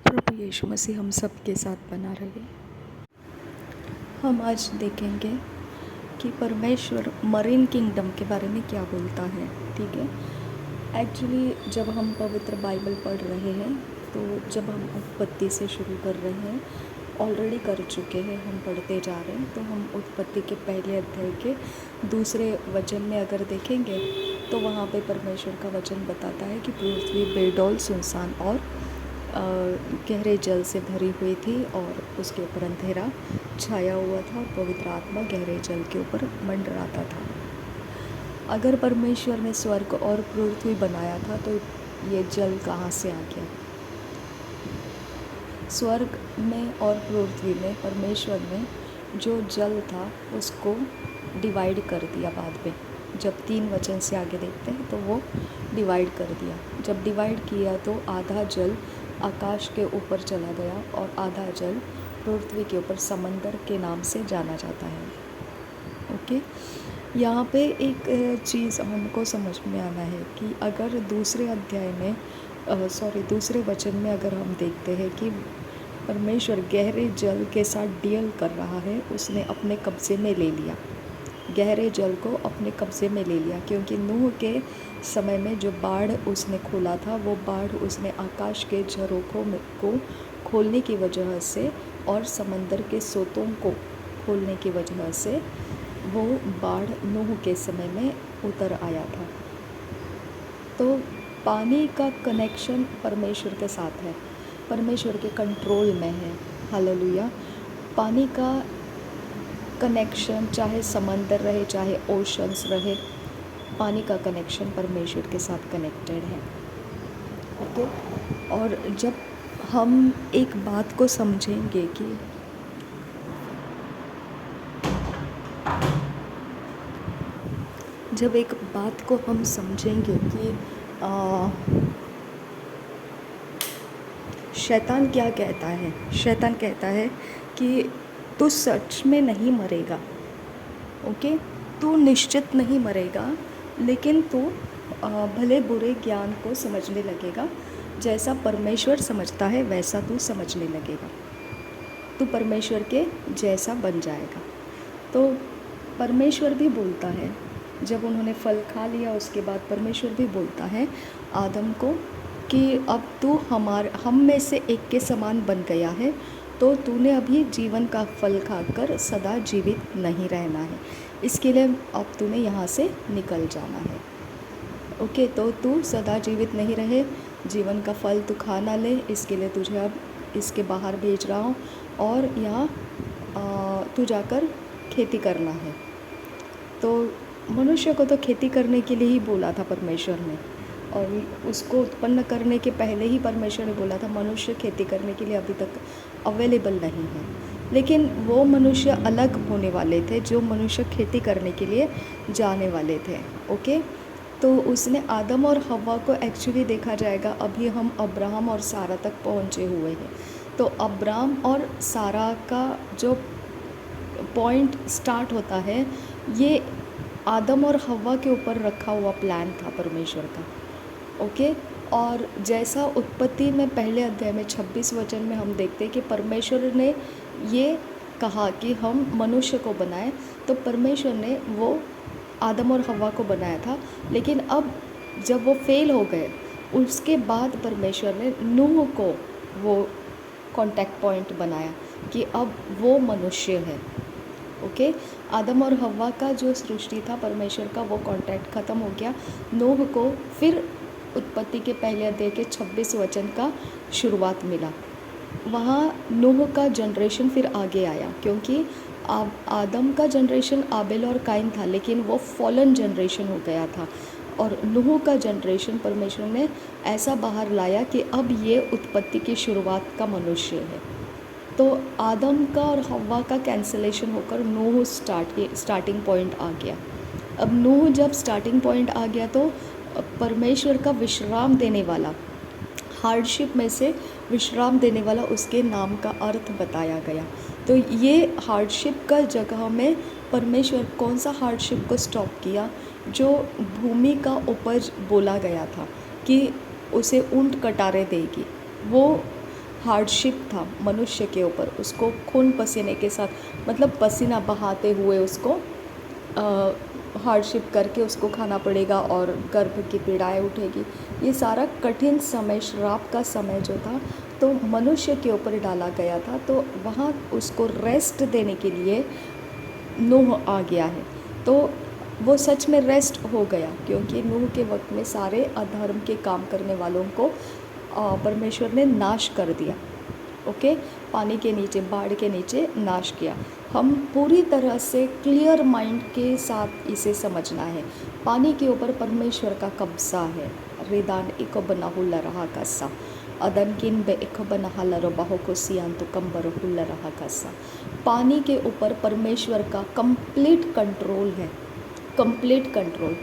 प्रभु यीशु मसीह हम सब के साथ बना रहे। हम आज देखेंगे कि परमेश्वर मरीन किंगडम के बारे में क्या बोलता है। ठीक है, एक्चुअली जब हम पवित्र बाइबल पढ़ रहे हैं तो जब हम उत्पत्ति से शुरू कर रहे हैं, ऑलरेडी कर चुके हैं, हम पढ़ते जा रहे हैं, तो हम उत्पत्ति के पहले अध्याय के दूसरे वचन में अगर देखेंगे तो वहाँ पे परमेश्वर का वचन बताता है कि पृथ्वी बेडौल सुनसान और गहरे जल से भरी हुई थी और उसके ऊपर अंधेरा छाया हुआ था। पवित्र आत्मा गहरे जल के ऊपर मंडराता था। अगर परमेश्वर ने स्वर्ग और पृथ्वी बनाया था तो ये जल कहाँ से आ गया? स्वर्ग में और पृथ्वी में परमेश्वर ने जो जल था उसको डिवाइड कर दिया। बाद में जब 3 वचन से आगे देखते हैं तो वो डिवाइड कर दिया। जब डिवाइड किया तो आधा जल आकाश के ऊपर चला गया और आधा जल पृथ्वी के ऊपर समंदर के नाम से जाना जाता है। ओके, यहाँ पे एक चीज़ हमको समझ में आना है कि अगर दूसरे अध्याय में दूसरे वचन में अगर हम देखते हैं कि परमेश्वर गहरे जल के साथ डील कर रहा है, उसने अपने कब्ज़े में ले लिया, गहरे जल को अपने कब्ज़े में ले लिया, क्योंकि नूह के समय में जो बाढ़ उसने खोला था वो बाढ़ उसने आकाश के झरोखों को खोलने की वजह से और समंदर के सोतों को खोलने की वजह से वो बाढ़ नूह के समय में उतर आया था। तो पानी का कनेक्शन परमेश्वर के साथ है, परमेश्वर के कंट्रोल में है। हालेलुया। पानी का कनेक्शन, चाहे समंदर रहे चाहे ओशंस रहे, पानी का कनेक्शन परमेश्वर के साथ कनेक्टेड है। ओके, और जब हम एक बात को समझेंगे कि शैतान क्या कहता है? शैतान कहता है कि तू सच में नहीं मरेगा। ओके, तू निश्चित नहीं मरेगा, लेकिन तू भले बुरे ज्ञान को समझने लगेगा। जैसा परमेश्वर समझता है वैसा तू समझने लगेगा, तू परमेश्वर के जैसा बन जाएगा। तो परमेश्वर भी बोलता है, जब उन्होंने फल खा लिया उसके बाद परमेश्वर भी बोलता है आदम को कि अब तू हम में से एक के समान बन गया है, तो तूने अभी जीवन का फल खाकर सदा जीवित नहीं रहना है, इसके लिए अब तूने यहाँ से निकल जाना है। ओके, तो तू सदा जीवित नहीं रहे, जीवन का फल तू खा ना ले, इसके लिए तुझे अब इसके बाहर भेज रहा हूँ और यहाँ तू जाकर खेती करना है। तो मनुष्य को तो खेती करने के लिए ही बोला था परमेश्वर ने, और उसको उत्पन्न करने के पहले ही परमेश्वर ने बोला था मनुष्य खेती करने के लिए अभी तक अवेलेबल नहीं है। लेकिन वो मनुष्य अलग होने वाले थे जो मनुष्य खेती करने के लिए जाने वाले थे। ओके, तो उसने आदम और हव्वा को एक्चुअली देखा जाएगा, अभी हम अब्राहम और सारा तक पहुँचे हुए हैं। तो अब्राहम और सारा का जो पॉइंट स्टार्ट होता है, ये आदम और हव्वा के ऊपर रखा हुआ प्लान था परमेश्वर का। ओके, और जैसा उत्पत्ति में पहले अध्याय में 26 वचन में हम देखते हैं कि परमेश्वर ने ये कहा कि हम मनुष्य को बनाएं, तो परमेश्वर ने वो आदम और हव्वा को बनाया था। लेकिन अब जब वो फेल हो गए, उसके बाद परमेश्वर ने नूह को वो कांटेक्ट पॉइंट बनाया कि अब वो मनुष्य है। ओके, आदम और हव्वा का जो सृष्टि था परमेश्वर का, वो कांटेक्ट ख़त्म हो गया। नूह को फिर उत्पत्ति के पहले अध्याय के 26 वचन का शुरुआत मिला। वहाँ नूह का जनरेशन फिर आगे आया, क्योंकि आदम का जनरेशन आबेल और काइन था, लेकिन वो फॉलन जनरेशन हो गया था। और नूह का जनरेशन परमेश्वर ने ऐसा बाहर लाया कि अब ये उत्पत्ति की शुरुआत का मनुष्य है। तो आदम का और हव्वा का कैंसलेशन होकर नूह स्टार्टिंग पॉइंट आ गया। अब नूह जब स्टार्टिंग पॉइंट आ गया तो परमेश्वर का विश्राम देने वाला, हार्डशिप में से विश्राम देने वाला, उसके नाम का अर्थ बताया गया। तो ये हार्डशिप का जगह में परमेश्वर कौन सा हार्डशिप को स्टॉप किया? जो भूमि का उपज बोला गया था कि उसे ऊंट कटारे देगी, वो हार्डशिप था मनुष्य के ऊपर, उसको खून पसीने के साथ मतलब पसीना बहाते हुए उसको हार्डशिप करके उसको खाना पड़ेगा और गर्भ की पीड़ाएँ उठेगी। ये सारा कठिन समय, श्राप का समय जो था तो मनुष्य के ऊपर डाला गया था, तो वहाँ उसको रेस्ट देने के लिए नूह आ गया है। तो वो सच में रेस्ट हो गया, क्योंकि नूह के वक्त में सारे अधर्म के काम करने वालों को परमेश्वर ने नाश कर दिया। ओके, पानी के नीचे, बाढ़ के नीचे नाश किया। हम पूरी तरह से क्लियर माइंड के साथ इसे समझना है। पानी के ऊपर परमेश्वर का कब्जा है। रिदान इको बनाहुल्ला रहा कसा अदन किन बे इको बनाहला रबाहो को सियान तो कंबर हुल्ला रहा कसा। पानी के ऊपर परमेश्वर का कंप्लीट कंट्रोल है, कंप्लीट कंट्रोल।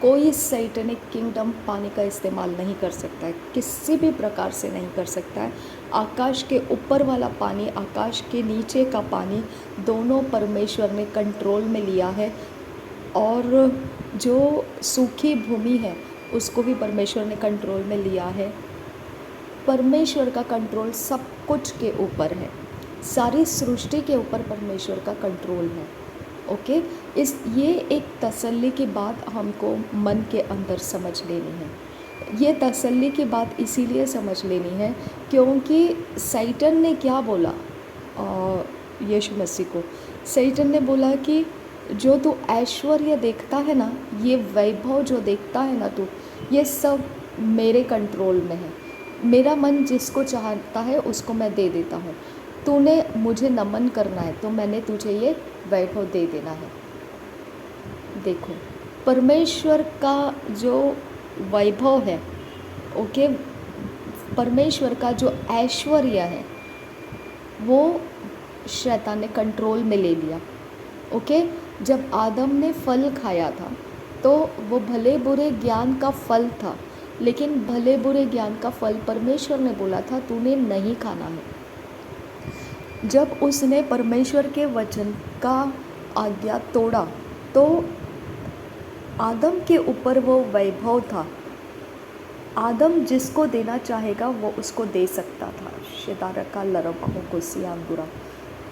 कोई सैटनिक किंगडम पानी का इस्तेमाल नहीं कर सकता है, किसी भी प्रकार से नहीं कर सकता है। आकाश के ऊपर वाला पानी, आकाश के नीचे का पानी, दोनों परमेश्वर ने कंट्रोल में लिया है। और जो सूखी भूमि है उसको भी परमेश्वर ने कंट्रोल में लिया है। परमेश्वर का कंट्रोल सब कुछ के ऊपर है, सारी सृष्टि के ऊपर परमेश्वर का कंट्रोल है। ओके, ये एक तसल्ली की बात हमको मन के अंदर समझ लेनी है। ये तसल्ली की बात इसीलिए समझ लेनी है क्योंकि सैटन ने क्या बोला यीशु मसीह को? सैटन ने बोला कि जो तू ऐश्वर्य देखता है ना, ये वैभव जो देखता है ना तू, ये सब मेरे कंट्रोल में है। मेरा मन जिसको चाहता है उसको मैं दे देता हूँ। तूने मुझे नमन करना है तो मैंने तुझे ये वैभव दे देना है। देखो, परमेश्वर का जो वैभव है, ओके, परमेश्वर का जो ऐश्वर्य है वो शैतान ने कंट्रोल में ले लिया। ओके, जब आदम ने फल खाया था तो वो भले बुरे ज्ञान का फल था, लेकिन भले बुरे ज्ञान का फल परमेश्वर ने बोला था तूने नहीं खाना है। जब उसने परमेश्वर के वचन का आज्ञा तोड़ा तो आदम के ऊपर वो वैभव था। आदम जिसको देना चाहेगा वो उसको दे सकता था। शेदारा का लरबाहो को सियांगुरा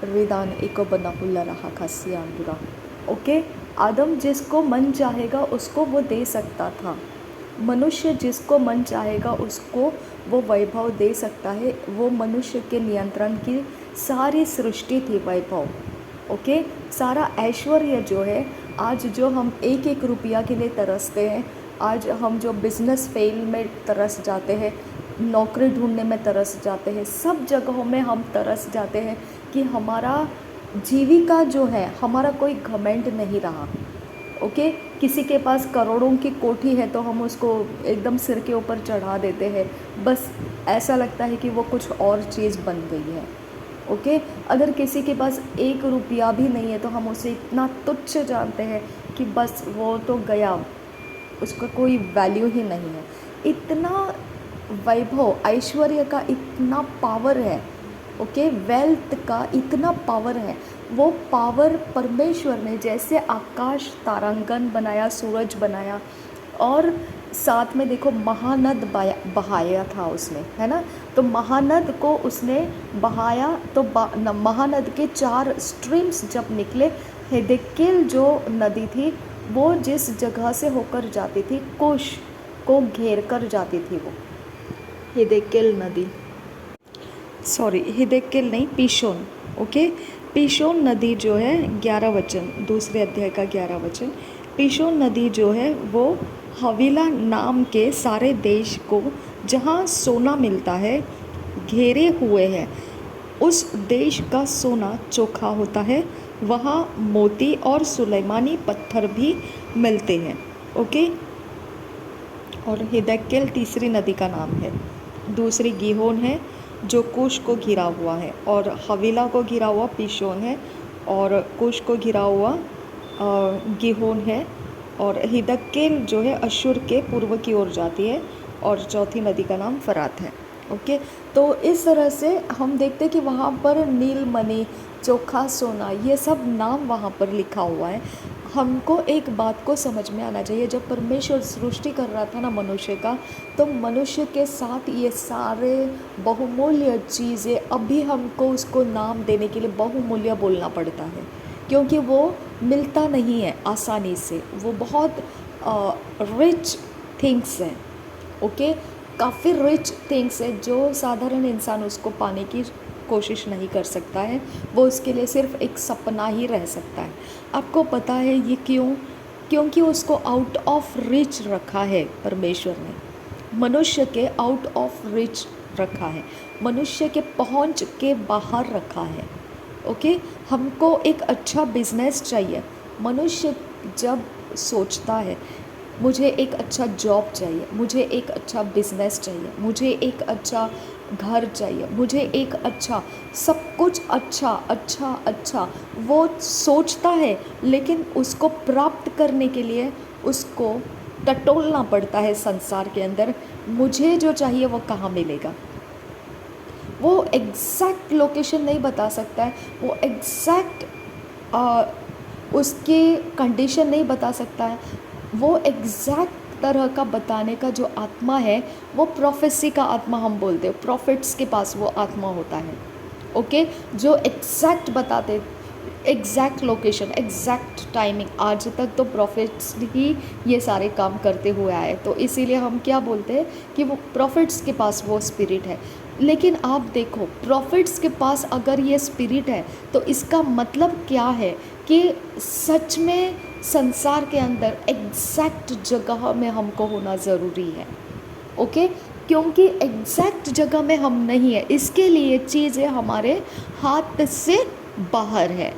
रिदान एको बनाहुल्ला रहा का सियांगुरा। ओके, आदम जिसको मन चाहेगा उसको वो दे सकता था। मनुष्य जिसको मन चाहेगा उसको वो वैभव दे सकता है। वो मनुष्य के नियंत्रण की सारी सृष्टि थी वैभव। ओके, सारा ऐश्वर्य जो है, आज जो हम एक एक रुपया के लिए तरसते हैं, आज हम जो बिज़नेस फेल में तरस जाते हैं, नौकरी ढूंढने में तरस जाते हैं, सब जगहों में हम तरस जाते हैं कि हमारा जीविका जो है, हमारा कोई घमंड नहीं रहा। ओके, किसी के पास करोड़ों की कोठी है तो हम उसको एकदम सिर के ऊपर चढ़ा देते हैं, बस ऐसा लगता है कि वो कुछ और चीज़ बन गई है। ओके, अगर किसी के पास एक रुपया भी नहीं है तो हम उसे इतना तुच्छ जानते हैं कि बस वो तो गया, उसका कोई वैल्यू ही नहीं है। इतना वैभव, ऐश्वर्य का इतना पावर है। ओके, वेल्थ का इतना पावर है। वो पावर परमेश्वर ने जैसे आकाश तारांगन बनाया, सूरज बनाया, और साथ में देखो महानद बहाया था उसने, है ना। तो महानद को उसने बहाया तो महानद के 4 स्ट्रीम्स जब निकले, हिदकिल जो नदी थी वो जिस जगह से होकर जाती थी, कुश को घेर कर जाती थी, वो हिदकिल नदी, सॉरी हिदकिल नहीं, पीशोन। ओके, पीशोन नदी जो है 11 वचन, दूसरे अध्याय का 11 वचन, पीशोन नदी जो है वो हवीला नाम के सारे देश को जहाँ सोना मिलता है घेरे हुए है। उस देश का सोना चोखा होता है, वहाँ मोती और सुलेमानी पत्थर भी मिलते हैं। ओके, और हिदकिल तीसरी नदी का नाम है। दूसरी गीहोन है जो कुश को घिरा हुआ है, और हवीला को घिरा हुआ पीशोन है, और कुश को घिरा हुआ गीहोन है, और हिदकिल जो है अश्शूर के पूर्व की ओर जाती है, और चौथी नदी का नाम फरात है। ओके, तो इस तरह से हम देखते हैं कि वहाँ पर नीलमणि, चोखा सोना, ये सब नाम वहाँ पर लिखा हुआ है। हमको एक बात को समझ में आना चाहिए, जब परमेश्वर सृष्टि कर रहा था ना मनुष्य का, तो मनुष्य के साथ ये सारे बहुमूल्य चीज़ें, अभी हमको उसको नाम देने के लिए बहुमूल्य बोलना पड़ता है, क्योंकि वो मिलता नहीं है आसानी से। वो बहुत रिच थिंग्स हैं, ओके, काफ़ी रिच थिंग्स है जो साधारण इंसान उसको पाने की कोशिश नहीं कर सकता है। वो उसके लिए सिर्फ एक सपना ही रह सकता है। आपको पता है ये क्यों? क्योंकि उसको आउट ऑफ रीच रखा है परमेश्वर ने, मनुष्य के आउट ऑफ रीच रखा है, मनुष्य के पहुंच के बाहर रखा है। ओके, हमको एक अच्छा बिजनेस चाहिए। मनुष्य जब सोचता है मुझे एक अच्छा जॉब चाहिए, मुझे एक अच्छा बिजनेस चाहिए, मुझे एक अच्छा घर चाहिए, मुझे एक अच्छा, सब कुछ अच्छा अच्छा अच्छा वो सोचता है, लेकिन उसको प्राप्त करने के लिए उसको टटोलना पड़ता है संसार के अंदर। मुझे जो चाहिए वो कहाँ मिलेगा? वो एग्जैक्ट लोकेशन नहीं बता सकता है, वो एग्जैक्ट उसके कंडीशन नहीं बता सकता है। वो एग्जैक्ट तरह का बताने का जो आत्मा है, वो प्रोफेसी का आत्मा हम बोलते हैं, प्रॉफिट्स के पास वो आत्मा होता है। ओके, जो एग्जैक्ट बताते, एग्जैक्ट लोकेशन, एग्जैक्ट टाइमिंग। आज तक तो प्रॉफिट्स ही ये सारे काम करते हुए आए, तो इसीलिए हम क्या बोलते हैं कि वो प्रॉफिट्स के पास वो स्पिरिट है। लेकिन आप देखो, प्रॉफिट्स के पास अगर ये स्पिरिट है, तो इसका मतलब क्या है कि सच में संसार के अंदर एग्जैक्ट जगह में हमको होना ज़रूरी है। ओके, क्योंकि एग्जैक्ट जगह में हम नहीं है, इसके लिए चीज़ें हमारे हाथ से बाहर है।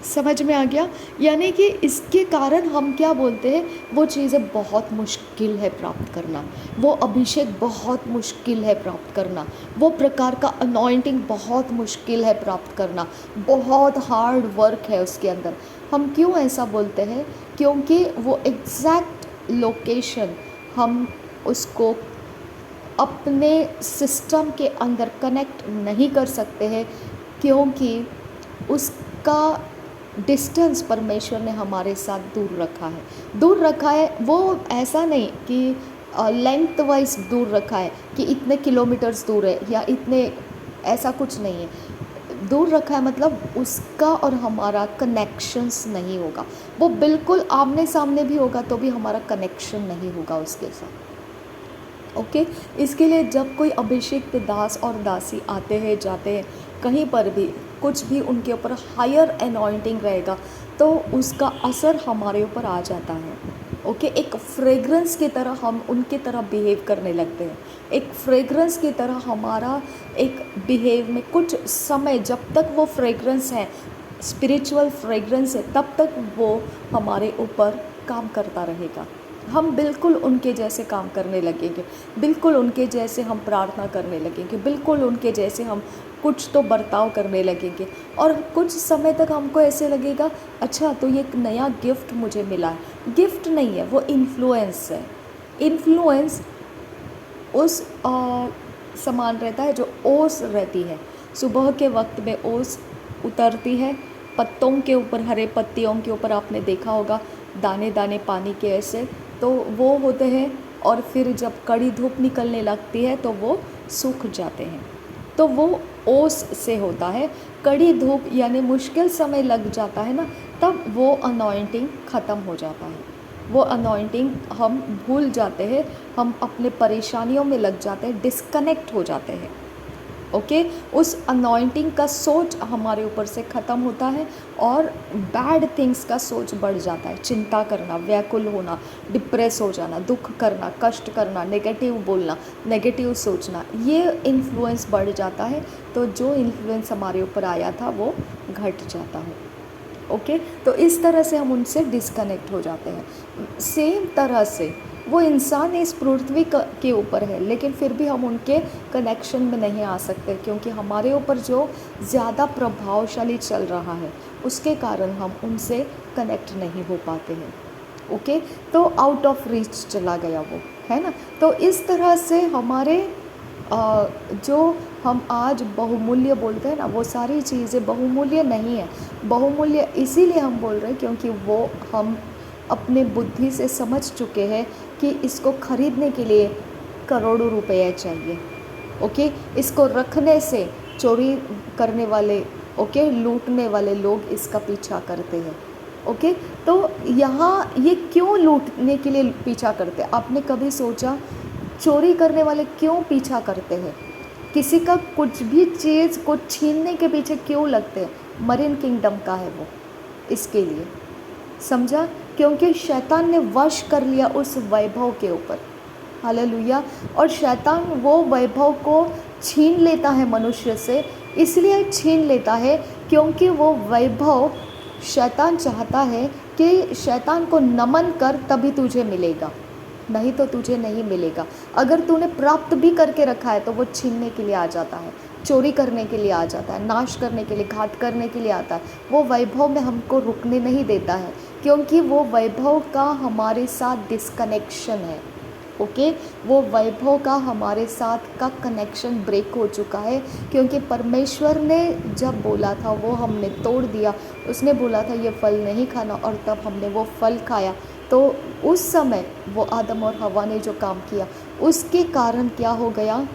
समझ में आ गया? यानी कि इसके कारण हम क्या बोलते हैं, वो चीज़ें बहुत मुश्किल है प्राप्त करना, वो अभिषेक बहुत मुश्किल है प्राप्त करना, वो प्रकार का अनॉइंटिंग बहुत मुश्किल है प्राप्त करना, बहुत हार्ड वर्क है उसके अंदर। हम क्यों ऐसा बोलते हैं? क्योंकि वो एग्जैक्ट लोकेशन हम उसको अपने सिस्टम के अंदर कनेक्ट नहीं कर सकते हैं, क्योंकि उसका डिस्टेंस परमेश्वर ने हमारे साथ दूर रखा है। दूर रखा है, वो ऐसा नहीं कि लेंथ वाइज दूर रखा है कि इतने किलोमीटर्स दूर है या इतने, ऐसा कुछ नहीं है। दूर रखा है मतलब उसका और हमारा कनेक्शंस नहीं होगा। वो बिल्कुल आमने सामने भी होगा तो भी हमारा कनेक्शन नहीं होगा उसके साथ। ओके, इसके लिए जब कोई अभिषेक दास और दासी आते हैं जाते हैं, कहीं पर भी कुछ भी उनके ऊपर हायर एनॉइंटिंग रहेगा, तो उसका असर हमारे ऊपर आ जाता है। ओके, एक फ्रेग्रेंस की तरह हम उनकी तरह बिहेव करने लगते हैं। एक फ्रेग्रेंस की तरह हमारा एक बिहेव में कुछ समय, जब तक वो फ्रेग्रेंस है, स्पिरिचुअल फ्रेग्रेंस है, तब तक वो हमारे ऊपर काम करता रहेगा। हम बिल्कुल उनके जैसे काम करने लगेंगे, बिल्कुल उनके जैसे हम प्रार्थना करने लगेंगे, बिल्कुल उनके जैसे हम कुछ तो बर्ताव करने लगेंगे, और कुछ समय तक हमको ऐसे लगेगा अच्छा तो ये एक नया गिफ्ट मुझे मिला है। गिफ्ट नहीं है, वो इन्फ्लुएंस है। इन्फ्लुएंस उस समान रहता है जो ओस रहती है। सुबह के वक्त में ओस उतरती है पत्तों के ऊपर, हरे पत्तियों के ऊपर, आपने देखा होगा दाने दाने पानी के ऐसे, तो वो होते हैं, और फिर जब कड़ी धूप निकलने लगती है तो वो सूख जाते हैं। तो वो ओस से होता है। कड़ी धूप यानी मुश्किल समय लग जाता है ना, तब वो अनॉइंटिंग ख़त्म हो जाता है। वो अनॉइंटिंग हम भूल जाते हैं, हम अपने परेशानियों में लग जाते हैं, डिस्कनेक्ट हो जाते हैं। ओके, उस अनॉइंटिंग का सोच हमारे ऊपर से ख़त्म होता है, और बैड थिंग्स का सोच बढ़ जाता है। चिंता करना, व्याकुल होना, डिप्रेस हो जाना, दुख करना, कष्ट करना, नेगेटिव बोलना, नेगेटिव सोचना, ये इन्फ्लुएंस बढ़ जाता है। तो जो इन्फ्लुएंस हमारे ऊपर आया था वो घट जाता है। ओके, तो इस तरह से हम उनसे डिस्कनेक्ट हो जाते हैं। सेम तरह से वो इंसान इस पृथ्वी के ऊपर है, लेकिन फिर भी हम उनके कनेक्शन में नहीं आ सकते, क्योंकि हमारे ऊपर जो ज़्यादा प्रभावशाली चल रहा है उसके कारण हम उनसे कनेक्ट नहीं हो पाते हैं। ओके, तो आउट ऑफ रीच चला गया वो, है ना। तो इस तरह से हमारे जो हम आज बहुमूल्य बोलते हैं ना, वो सारी चीज़ें बहुमूल्य नहीं है। बहुमूल्य इसीलिए हम बोल रहे हैं क्योंकि वो हम अपने बुद्धि से समझ चुके हैं कि इसको खरीदने के लिए करोड़ों रुपए चाहिए। ओके, इसको रखने से चोरी करने वाले, ओके, लूटने वाले लोग इसका पीछा करते हैं। ओके, तो यहाँ ये क्यों लूटने के लिए पीछा करते हैं? आपने कभी सोचा चोरी करने वाले क्यों पीछा करते हैं? किसी का कुछ भी चीज़ को छीनने के पीछे क्यों लगते हैं? मरीन किंगडम का है वो, इसके लिए। समझा? क्योंकि शैतान ने वश कर लिया उस वैभव के ऊपर। हालेलुया। और शैतान वो वैभव को छीन लेता है मनुष्य से, इसलिए छीन लेता है क्योंकि वो वैभव शैतान चाहता है कि शैतान को नमन कर तभी तुझे मिलेगा, नहीं तो तुझे नहीं मिलेगा। अगर तूने प्राप्त भी करके रखा है तो वो छीनने के लिए आ जाता है, चोरी करने के लिए आ जाता है, नाश करने के लिए, घात करने के लिए आता है। वो वैभव में हमको रुकने नहीं देता है क्योंकि वो वैभव का हमारे साथ डिस्कनेक्शन है। ओके, वो वैभव का हमारे साथ का कनेक्शन ब्रेक हो चुका है क्योंकि परमेश्वर ने जब बोला था वो हमने तोड़ दिया। उसने बोला था ये फल नहीं खाना और तब हमने वो फल खाया। तो उस समय वो आदम और हवा ने जो काम किया उसके कारण क्या हो गया?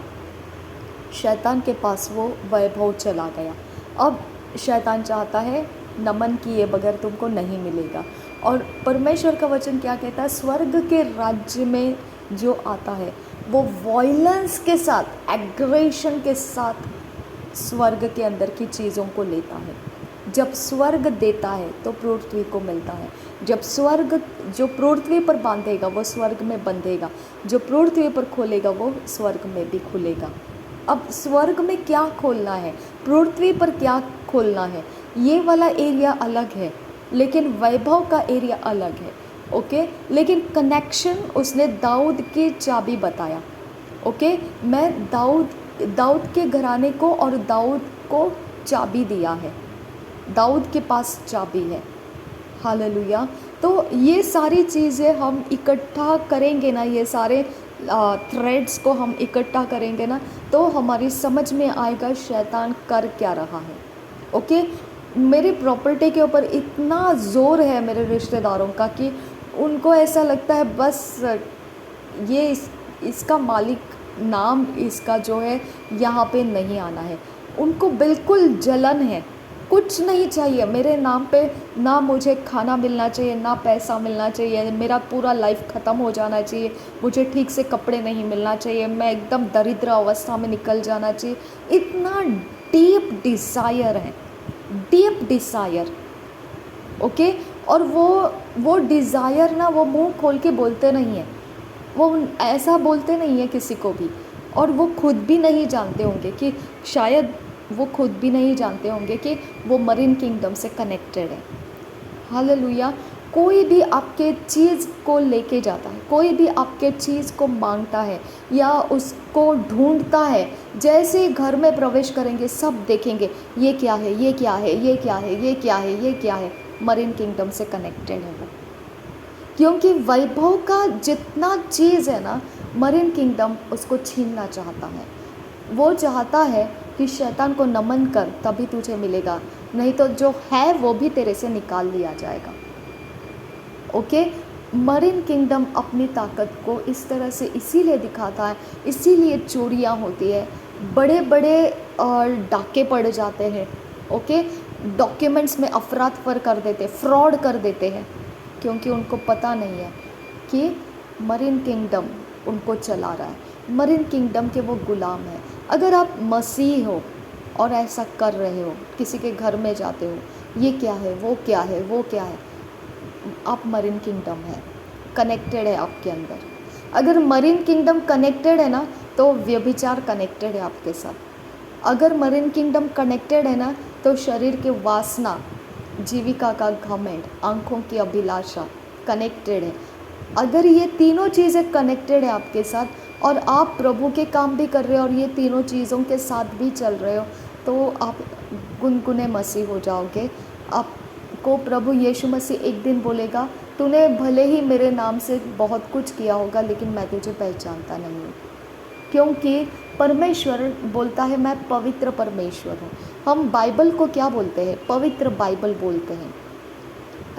शैतान के पास वो वैभव चला गया। अब शैतान चाहता है नमन किए बगैर तुमको नहीं मिलेगा। और परमेश्वर का वचन क्या कहता है? स्वर्ग के राज्य में जो आता है वो वॉयलेंस के साथ, एग्रेशन के साथ स्वर्ग के अंदर की चीज़ों को लेता है। जब स्वर्ग देता है तो पृथ्वी को मिलता है। जब स्वर्ग जो पृथ्वी पर बांधेगा वो स्वर्ग में बंधेगा, जो पृथ्वी पर खोलेगा वो स्वर्ग में भी खुलेगा। अब स्वर्ग में क्या खोलना है, पृथ्वी पर क्या खोलना है, ये वाला एरिया अलग है लेकिन वैभव का एरिया अलग है। ओके, लेकिन कनेक्शन उसने दाऊद की चाबी बताया। ओके, मैं दाऊद के घराने को और दाऊद को चाबी दिया है, दाऊद के पास चाबी है। हालेलुया। तो ये सारी चीज़ें हम इकट्ठा करेंगे ना, ये सारे थ्रेड्स को हम इकट्ठा करेंगे ना, तो हमारी समझ में आएगा शैतान कर क्या रहा है। ओके, मेरी प्रॉपर्टी के ऊपर इतना ज़ोर है मेरे रिश्तेदारों का कि उनको ऐसा लगता है बस ये इसका मालिक नाम इसका जो है यहाँ पे नहीं आना है। उनको बिल्कुल जलन है, कुछ नहीं चाहिए मेरे नाम पे, ना मुझे खाना मिलना चाहिए, ना पैसा मिलना चाहिए, मेरा पूरा लाइफ ख़त्म हो जाना चाहिए, मुझे ठीक से कपड़े नहीं मिलना चाहिए, मैं एकदम दरिद्र अवस्था में निकल जाना चाहिए। इतना डीप डिज़ायर है, डीप डिज़ायर। ओके, और वो डिज़ायर ना वो मुंह खोल के बोलते नहीं है, वो ऐसा बोलते नहीं है किसी को भी, और वो खुद भी नहीं जानते होंगे कि शायद वो खुद भी नहीं जानते होंगे कि वो मरीन किंगडम से कनेक्टेड है। हालेलुया। कोई भी आपके चीज़ को लेके जाता है, कोई भी आपके चीज़ को मांगता है या उसको ढूंढता है, जैसे ही घर में प्रवेश करेंगे सब देखेंगे ये क्या है, ये क्या है, ये क्या है, ये क्या है, ये क्या है। मरीन किंगडम से कनेक्टेड है वो, क्योंकि वैभव का जितना चीज़ है ना, मरीन किंगडम उसको छीनना चाहता है। वो चाहता है कि शैतान को नमन कर तभी तुझे मिलेगा, नहीं तो जो है वो भी तेरे से निकाल लिया जाएगा। ओके, मरीन किंगडम अपनी ताकत को इस तरह से इसीलिए दिखाता है, इसीलिए चोरियाँ होती है, बड़े बड़े डाके पड़ जाते हैं। ओके, डॉक्यूमेंट्स में अफरा तफर कर देते, फ्रॉड कर देते हैं, क्योंकि उनको पता नहीं है कि मरीन किंगडम उनको चला रहा है, मरीन किंगडम के वो गुलाम है। अगर आप मसीह हो और ऐसा कर रहे हो, किसी के घर में जाते हो, ये क्या है, वो क्या है, वो क्या है, आप मरीन किंगडम है, कनेक्टेड है आपके अंदर। अगर मरीन किंगडम कनेक्टेड है ना, तो व्यभिचार कनेक्टेड है आपके साथ। अगर मरीन किंगडम कनेक्टेड है ना, तो शरीर की वासना, जीविका का घमंड, आँखों की अभिलाषा कनेक्टेड है। अगर ये तीनों चीज़ें कनेक्टेड है आपके साथ और आप प्रभु के काम भी कर रहे हो और ये तीनों चीज़ों के साथ भी चल रहे हो, तो आप गुनगुने मसीह हो जाओगे। आपको प्रभु यीशु मसीह एक दिन बोलेगा, तूने भले ही मेरे नाम से बहुत कुछ किया होगा लेकिन मैं तुझे पहचानता नहीं हूँ, क्योंकि परमेश्वर बोलता है मैं पवित्र परमेश्वर हूँ। हम बाइबल को क्या बोलते हैं? पवित्र बाइबल बोलते हैं,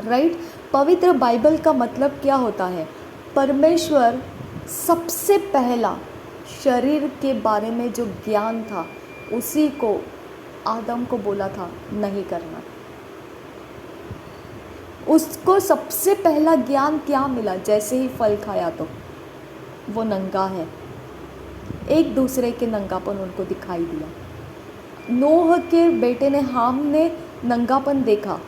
राइट। पवित्र बाइबल का मतलब क्या होता है? परमेश्वर सबसे पहला शरीर के बारे में जो ज्ञान था उसी को आदम को बोला था नहीं करना। उसको सबसे पहला ज्ञान क्या मिला? जैसे ही फल खाया तो वो नंगा है, एक दूसरे के नंगापन उनको दिखाई दिया। नूह के बेटे ने, हाम ने नंगापन देखा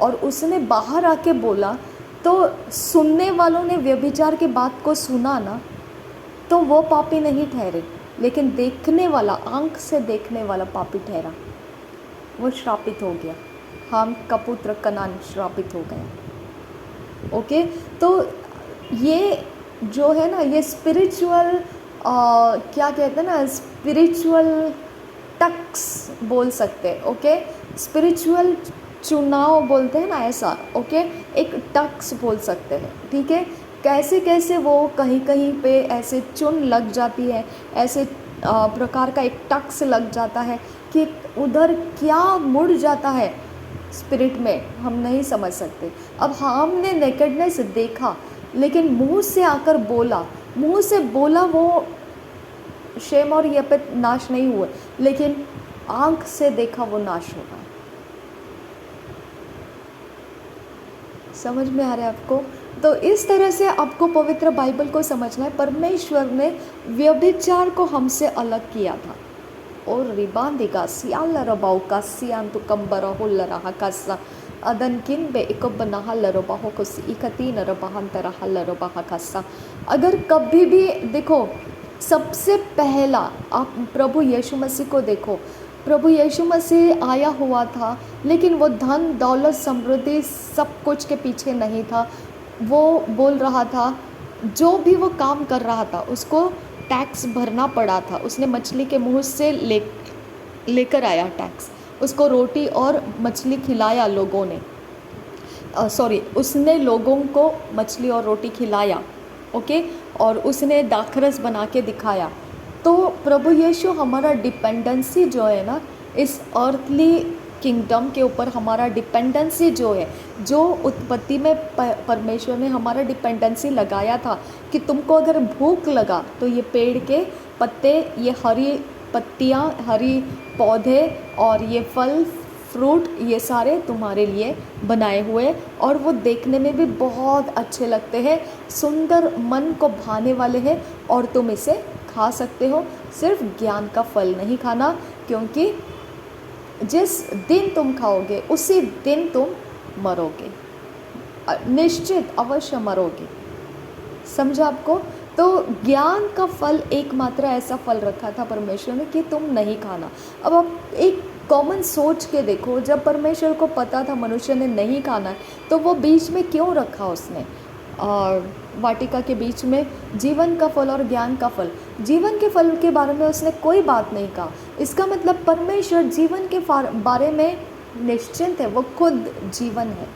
और उसने बाहर आके बोला, तो सुनने वालों ने व्यभिचार की बात को सुना ना, तो वो पापी नहीं ठहरे, लेकिन देखने वाला, आंख से देखने वाला पापी ठहरा, वो श्रापित हो गया। हाम का पुत्र कनान श्रापित हो गया। ओके, तो ये जो है ना, ये स्पिरिचुअल क्या कहते हैं ना, स्पिरिचुअल टक्स बोल सकते हैं। ओके, स्पिरिचुअल चुनाव बोलते हैं ना, ऐसा। ओके, एक टक्स बोल सकते हैं, ठीक है। कैसे कैसे वो कहीं कहीं पे ऐसे चुन लग जाती है, ऐसे प्रकार का एक टक्स लग जाता है कि उधर क्या मुड़ जाता है स्पिरिट में, हम नहीं समझ सकते। अब हमने नेकेडनेस देखा, लेकिन मुंह से आकर बोला, मुंह से बोला, वो शेम और ये पे नाश नहीं हुए, लेकिन आंख से देखा वो नाश होगा। समझ में आ रहा है आपको? तो इस तरह से आपको पवित्र बाइबल को समझना है। परमेश्वर ने व्यभिचार को हमसे अलग किया था। और रिबांदिगा सियाल रबाउ का सियान तो कंबर हो लरहा का अदन किन बे एक बना लरबा हो को इकती नरबाहन तरह लरबा का। अगर कभी भी देखो, सबसे पहला आप प्रभु यीशु मसीह को देखो। प्रभु यीशु मसीह आया हुआ था, लेकिन वो धन दौलत समृद्धि सब कुछ के पीछे नहीं था। वो बोल रहा था, जो भी वो काम कर रहा था उसको टैक्स भरना पड़ा था। उसने मछली के मुंह से लेकर आया टैक्स, उसको रोटी और मछली खिलाया लोगों ने, उसने लोगों को मछली और रोटी खिलाया। ओके, और उसने दाखरस बना के दिखाया। तो प्रभु यीशु हमारा डिपेंडेंसी जो है ना, इस अर्थली किंगडम के ऊपर हमारा डिपेंडेंसी जो है, जो उत्पत्ति में परमेश्वर ने हमारा डिपेंडेंसी लगाया था कि तुमको अगर भूख लगा तो ये पेड़ के पत्ते, ये हरी पत्तियाँ, हरी पौधे और ये फल फ्रूट, ये सारे तुम्हारे लिए बनाए हुए, और वो देखने में भी बहुत अच्छे लगते हैं, सुंदर, मन को भाने वाले हैं, और तुम इसे खा सकते हो। सिर्फ ज्ञान का फल नहीं खाना, क्योंकि जिस दिन तुम खाओगे उसी दिन तुम मरोगे, निश्चित अवश्य मरोगे। समझा आपको? तो ज्ञान का फल एकमात्र ऐसा फल रखा था परमेश्वर ने कि तुम नहीं खाना। अब आप एक कॉमन सोच के देखो, जब परमेश्वर को पता था मनुष्य ने नहीं खाना है, तो वो बीच में क्यों रखा उसने, और वाटिका के बीच में जीवन का फल और ज्ञान का फल। जीवन के फल के बारे में उसने कोई बात नहीं कहा। इसका मतलब परमेश्वर जीवन के बारे में निश्चिंत है, वो खुद जीवन है,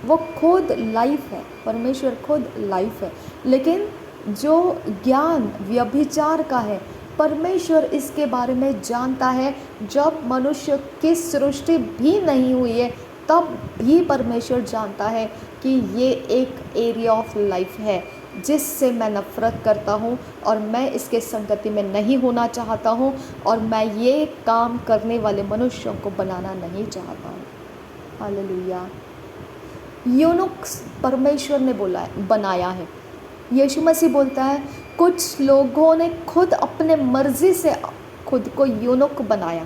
वो खुद लाइफ है, परमेश्वर खुद लाइफ है। लेकिन जो ज्ञान व्यभिचार का है, परमेश्वर इसके बारे में जानता है। जब मनुष्य की सृष्टि भी नहीं हुई है, तब भी परमेश्वर जानता है कि ये एक एरिया ऑफ लाइफ है जिससे मैं नफ़रत करता हूँ, और मैं इसके संगति में नहीं होना चाहता हूँ, और मैं ये काम करने वाले मनुष्यों को बनाना नहीं चाहता हूँ। हालेलुया। यूनुक परमेश्वर ने बनाया है। यीशु मसीह बोलता है, कुछ लोगों ने खुद अपने मर्जी से खुद को यूनुक बनाया।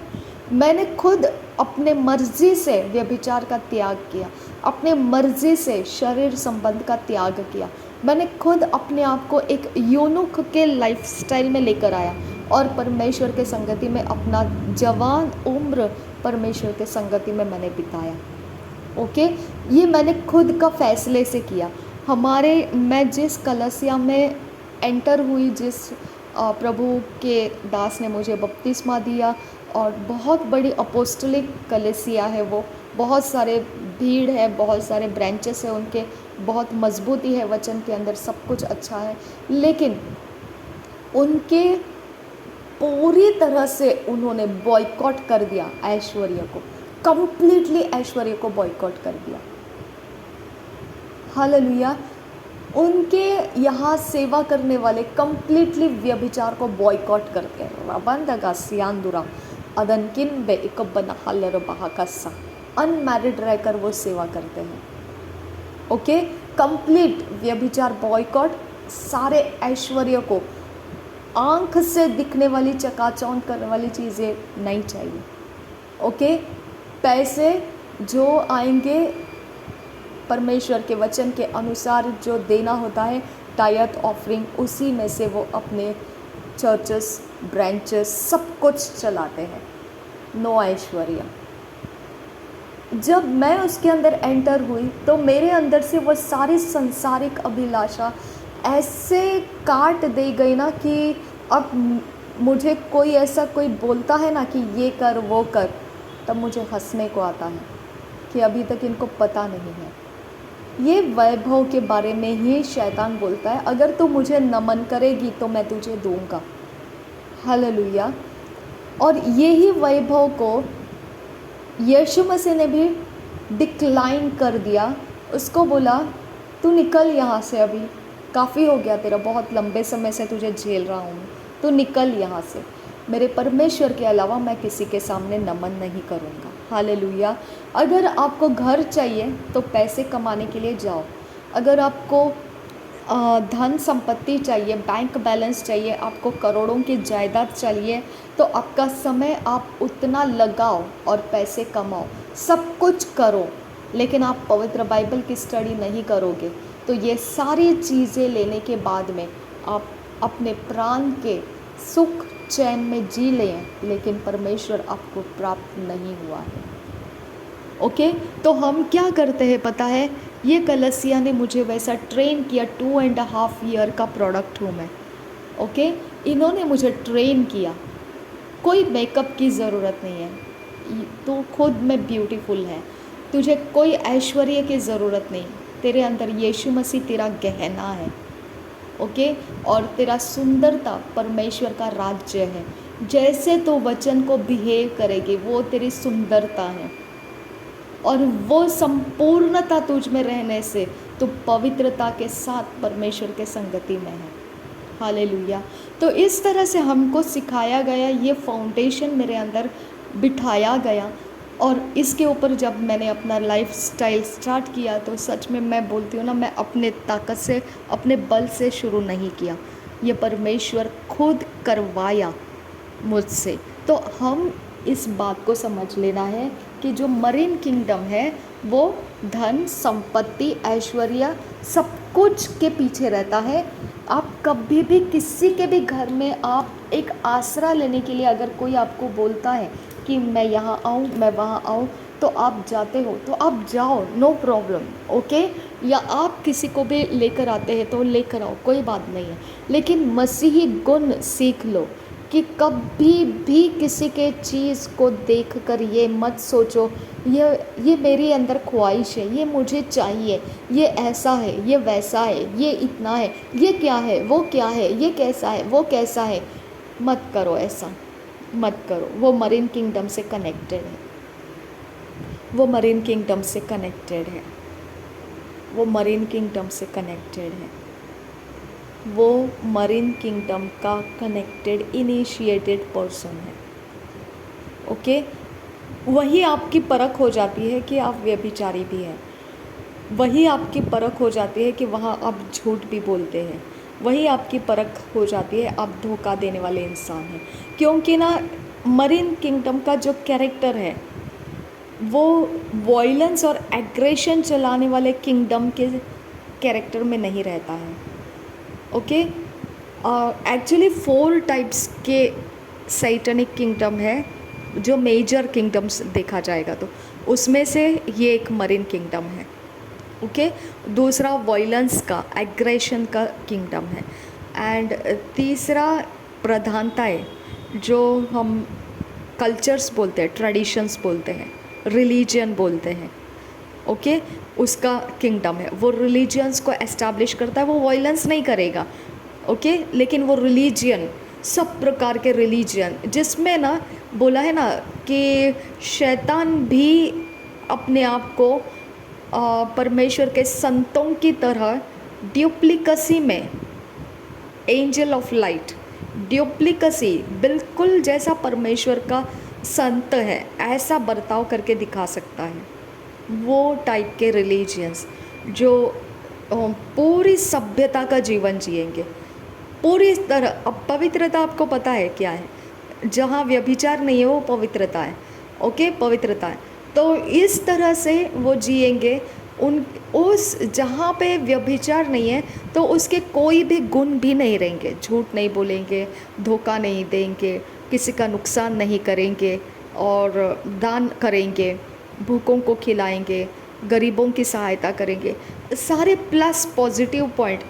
मैंने खुद अपने मर्जी से व्यभिचार का त्याग किया, अपने मर्जी से शरीर संबंध का त्याग किया। मैंने खुद अपने आप को एक यूनुक के लाइफस्टाइल में लेकर आया, और परमेश्वर के संगति में अपना जवान उम्र परमेश्वर के संगति में मैंने बिताया। ओके, ये मैंने खुद का फैसले से किया। मैं जिस कलसिया में एंटर हुई, जिस प्रभु के दास ने मुझे बपतिस्मा दिया, और बहुत बड़ी अपोस्टलिक कलीसिया है वो, बहुत सारे भीड़ है, बहुत सारे ब्रांचेस है उनके, बहुत मजबूती है वचन के अंदर, सब कुछ अच्छा है। लेकिन उनके पूरी तरह से उन्होंने बॉयकॉट कर दिया ऐश्वर्य को, कंप्लीटली ऐश्वर्य को बॉयकॉट कर दिया। हालेलुया। उनके यहाँ सेवा करने वाले कंप्लीटली व्यभिचार को बॉयकॉट करते हैं। रबंदगा सियांदुरा अदनकिन बे इकबना हल्लर बहाकसा, अनमैरिड रहकर वो सेवा करते हैं। ओके, कंप्लीट व्यभिचार बॉयकॉट, सारे ऐश्वर्य को, आंख से दिखने वाली चकाचौंध करने वाली चीज़ें नहीं चाहिए। ओके, पैसे जो आएंगे परमेश्वर के वचन के अनुसार जो देना होता है, टायथ ऑफरिंग, उसी में से वो अपने चर्चेस, ब्रांचेस सब कुछ चलाते हैं। नो ऐश्वर्य। जब मैं उसके अंदर एंटर हुई तो मेरे अंदर से वो सारी संसारिक अभिलाषा ऐसे काट दी गई ना कि अब मुझे कोई ऐसा कोई बोलता है ना कि ये कर वो कर, तब मुझे हंसने को आता है कि अभी तक इनको पता नहीं है। ये वैभव के बारे में ही शैतान बोलता है, अगर तू मुझे नमन करेगी तो मैं तुझे दूंगा। हालेलुया। और यही वैभव को यीशु मसीह ने भी डिक्लाइन कर दिया। उसको बोला तू निकल यहाँ से, अभी काफ़ी हो गया तेरा, बहुत लंबे समय से तुझे झेल रहा हूँ, तू निकल यहाँ से। मेरे परमेश्वर के अलावा मैं किसी के सामने नमन नहीं करूँगा। हालेलुया। अगर आपको घर चाहिए तो पैसे कमाने के लिए जाओ। अगर आपको धन संपत्ति चाहिए, बैंक बैलेंस चाहिए, आपको करोड़ों की जायदाद चाहिए, तो आपका समय आप उतना लगाओ और पैसे कमाओ, सब कुछ करो, लेकिन आप पवित्र बाइबल की स्टडी नहीं करोगे तो ये सारी चीज़ें लेने के बाद में आप अपने प्राण के सुख चैन में जी लें, लेकिन परमेश्वर आपको प्राप्त नहीं हुआ है। ओके, तो हम क्या करते हैं पता है, ये कलसिया ने मुझे वैसा ट्रेन किया। 2.5 ईयर का प्रोडक्ट हूँ मैं। ओके, इन्होंने मुझे ट्रेन किया। कोई मेकअप की ज़रूरत नहीं है, तो खुद में ब्यूटीफुल है। तुझे कोई ऐश्वर्य की ज़रूरत नहीं, तेरे अंदर यीशु मसीह तेरा गहना है। ओके, और तेरा सुंदरता परमेश्वर का राज्य है। जैसे तो वचन को बिहेव करेगी वो तेरी सुंदरता है, और वो संपूर्णता तुझ में रहने से तो पवित्रता के साथ परमेश्वर के संगति में है। हालेलुया। तो इस तरह से हमको सिखाया गया, ये फाउंडेशन मेरे अंदर बिठाया गया, और इसके ऊपर जब मैंने अपना लाइफ स्टाइल स्टार्ट किया तो सच में मैं बोलती हूँ ना, मैं अपने ताकत से, अपने बल से शुरू नहीं किया, ये परमेश्वर खुद करवाया मुझसे। तो हम इस बात को समझ लेना है कि जो मरीन किंगडम है वो धन संपत्ति ऐश्वर्य सब कुछ के पीछे रहता है। आप कभी भी किसी के भी घर में आप एक आसरा लेने के लिए अगर कोई आपको बोलता है कि मैं यहाँ आऊँ, मैं वहाँ आऊँ, तो आप जाते हो तो आप जाओ, नो प्रॉब्लम। ओके, या आप किसी को भी लेकर आते हैं तो लेकर आओ, कोई बात नहीं है, लेकिन मसीही गुण सीख लो कि कभी भी किसी के चीज़ को देखकर ये मत सोचो ये मेरे अंदर ख्वाहिश है, ये मुझे चाहिए, ये ऐसा है, ये वैसा है, ये इतना है, ये क्या है, वो क्या है, ये कैसा है, वो कैसा है। मत करो, ऐसा मत करो। वो मरीन किंगडम से कनेक्टेड है, वो मरीन किंगडम से कनेक्टेड है, वो मरीन किंगडम से कनेक्टेड है, वो मरीन किंगडम का कनेक्टेड इनिशिएटेड पर्सन है। ओके, वही आपकी परख हो जाती है कि आप व्यभिचारी भी हैं, वही आपकी परख हो जाती है कि वहाँ आप झूठ भी बोलते हैं, वही आपकी परख हो जाती है आप धोखा देने वाले इंसान हैं। क्योंकि ना मरीन किंगडम का जो कैरेक्टर है वो वॉयलेंस और एग्रेशन चलाने वाले किंगडम के कैरेक्टर में नहीं रहता है। ओके, एक्चुअली 4 टाइप्स के सैटनिक किंगडम है, जो मेजर किंगडम्स देखा जाएगा तो उसमें से ये एक मरीन किंगडम है। ओके, दूसरा वॉयलेंस का, एग्रेशन का किंगडम है, एंड तीसरा प्रधानता है, जो हम कल्चर्स बोलते हैं, ट्रेडिशंस बोलते हैं, रिलीजन बोलते हैं। ओके, उसका किंगडम है, वो रिलीजियंस को एस्टैब्लिश करता है, वो वॉयलेंस नहीं करेगा। ओके, लेकिन वो रिलीजियन सब प्रकार के रिलीजन, जिसमें ना बोला है ना कि शैतान भी अपने आप को परमेश्वर के संतों की तरह ड्यूप्लिकेसी में, एंजल ऑफ लाइट, ड्यूप्लिकेसी, बिल्कुल जैसा परमेश्वर का संत है ऐसा बर्ताव करके दिखा सकता है। वो टाइप के रिलीजियंस जो पूरी सभ्यता का जीवन जिएंगे पूरी तरह। अब पवित्रता आपको पता है क्या है? जहाँ व्यभिचार नहीं है वो पवित्रता है। ओके, पवित्रता है। तो इस तरह से वो जिएंगे। उस जहाँ पे व्यभिचार नहीं है तो उसके कोई भी गुण भी नहीं रहेंगे। झूठ नहीं बोलेंगे, धोखा नहीं देंगे, किसी का नुकसान नहीं करेंगे, और दान करेंगे, भूखों को खिलाएंगे, गरीबों की सहायता करेंगे। सारे प्लस पॉजिटिव पॉइंट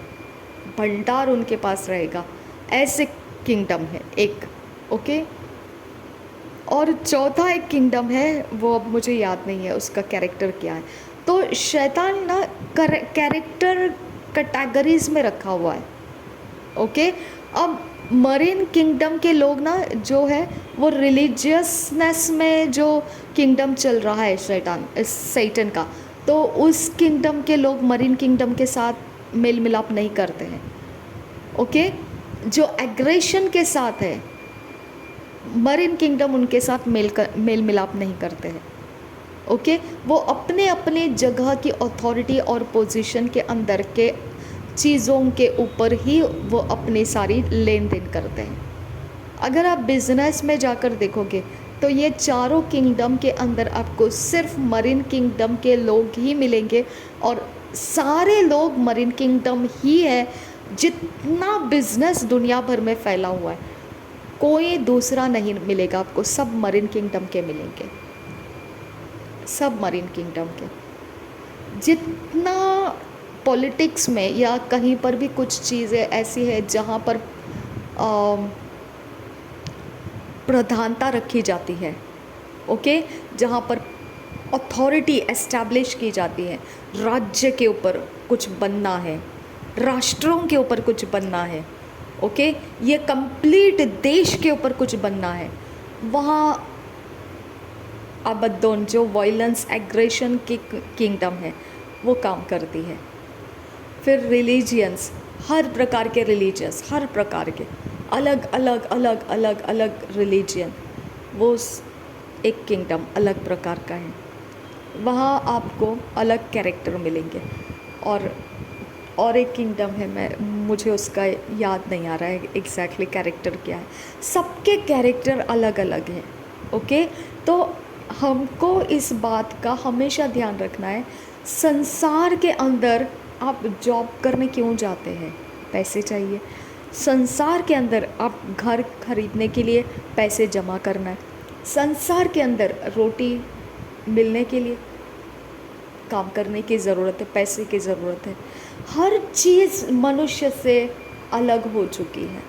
भंडार उनके पास रहेगा। ऐसे किंगडम है एक। ओके, और चौथा एक किंगडम है, वो अब मुझे याद नहीं है उसका कैरेक्टर क्या है। तो शैतान ना कैरेक्टर कैटेगरीज में रखा हुआ है। ओके, अब मरीन किंगडम के लोग ना जो है वो रिलीजियसनेस में जो किंगडम चल रहा है सैटन का, तो उस किंगडम के लोग मरीन किंगडम के साथ मेल मिलाप नहीं करते हैं। ओके, जो एग्रेशन के साथ है मरीन किंगडम उनके साथ मेल मिलाप नहीं करते हैं। ओके, वो अपने अपने जगह की अथॉरिटी और पोजीशन के अंदर के चीज़ों के ऊपर ही वो अपनी सारी लेन देन करते हैं। अगर आप बिजनेस में जाकर देखोगे तो ये चारों किंगडम के अंदर आपको सिर्फ मरीन किंगडम के लोग ही मिलेंगे, और सारे लोग मरीन किंगडम ही है। जितना बिजनेस दुनिया भर में फैला हुआ है कोई दूसरा नहीं मिलेगा आपको, सब मरीन किंगडम के मिलेंगे, सब मरीन किंगडम के। जितना पॉलिटिक्स में या कहीं पर भी कुछ चीज़ें ऐसी है जहाँ पर प्रधानता रखी जाती है, ओके, जहाँ पर अथॉरिटी एस्टैब्लिश की जाती है, राज्य के ऊपर कुछ बनना है, राष्ट्रों के ऊपर कुछ बनना है, ओके, ये कंप्लीट देश के ऊपर कुछ बनना है, वहाँ अबद्दोन जो वायलेंस एग्रेशन की किंगडम है वो काम करती है। फिर रिलीजियंस, हर प्रकार के रिलीजियंस, हर प्रकार के अलग अलग अलग अलग अलग रिलीजियन, वो एक किंगडम अलग प्रकार का है। वहाँ आपको अलग कैरेक्टर मिलेंगे। और एक किंगडम है, मुझे उसका याद नहीं आ रहा है एग्जैक्टली कैरेक्टर क्या है। सबके कैरेक्टर अलग अलग हैं। ओके, तो हमको इस बात का हमेशा ध्यान रखना है। संसार के अंदर आप जॉब करने क्यों जाते हैं? पैसे चाहिए। संसार के अंदर आप घर खरीदने के लिए पैसे जमा करना है। संसार के अंदर रोटी मिलने के लिए काम करने की ज़रूरत है, पैसे की ज़रूरत है। हर चीज़ मनुष्य से अलग हो चुकी है,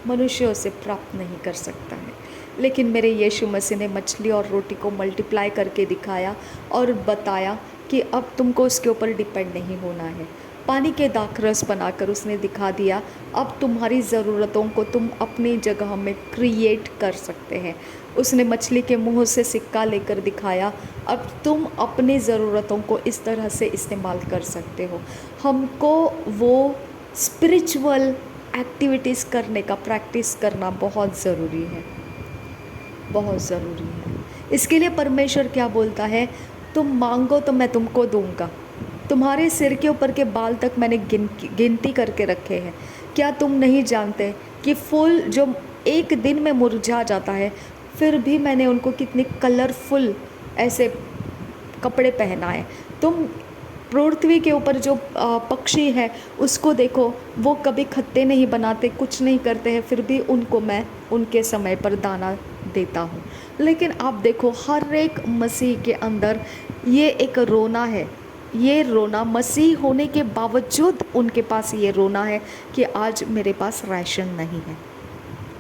मनुष्य उसे प्राप्त नहीं कर सकता है। लेकिन मेरे यीशु मसीह ने मछली और रोटी को मल्टीप्लाई करके दिखाया और बताया कि अब तुमको उसके ऊपर डिपेंड नहीं होना है। पानी के दाखरस बनाकर उसने दिखा दिया, अब तुम्हारी ज़रूरतों को तुम अपनी जगह में क्रिएट कर सकते हैं। उसने मछली के मुंह से सिक्का लेकर दिखाया, अब तुम अपनी ज़रूरतों को इस तरह से इस्तेमाल कर सकते हो। हमको वो स्पिरिचुअल एक्टिविटीज़ करने का प्रैक्टिस करना बहुत ज़रूरी है, बहुत ज़रूरी है। इसके लिए परमेश्वर क्या बोलता है? तुम मांगो तो मैं तुमको दूंगा। तुम्हारे सिर के ऊपर के बाल तक मैंने गिनती करके रखे हैं। क्या तुम नहीं जानते कि फूल जो एक दिन में मुरझा जाता है, फिर भी मैंने उनको कितनी कलरफुल ऐसे कपड़े पहनाए। तुम पृथ्वी के ऊपर जो पक्षी है उसको देखो, वो कभी खत्ते नहीं बनाते, कुछ नहीं करते हैं, फिर भी उनको मैं उनके समय पर दाना देता हूँ। लेकिन आप देखो हर एक मसीह के अंदर ये एक रोना है। ये रोना मसीह होने के बावजूद उनके पास ये रोना है कि आज मेरे पास राशन नहीं है।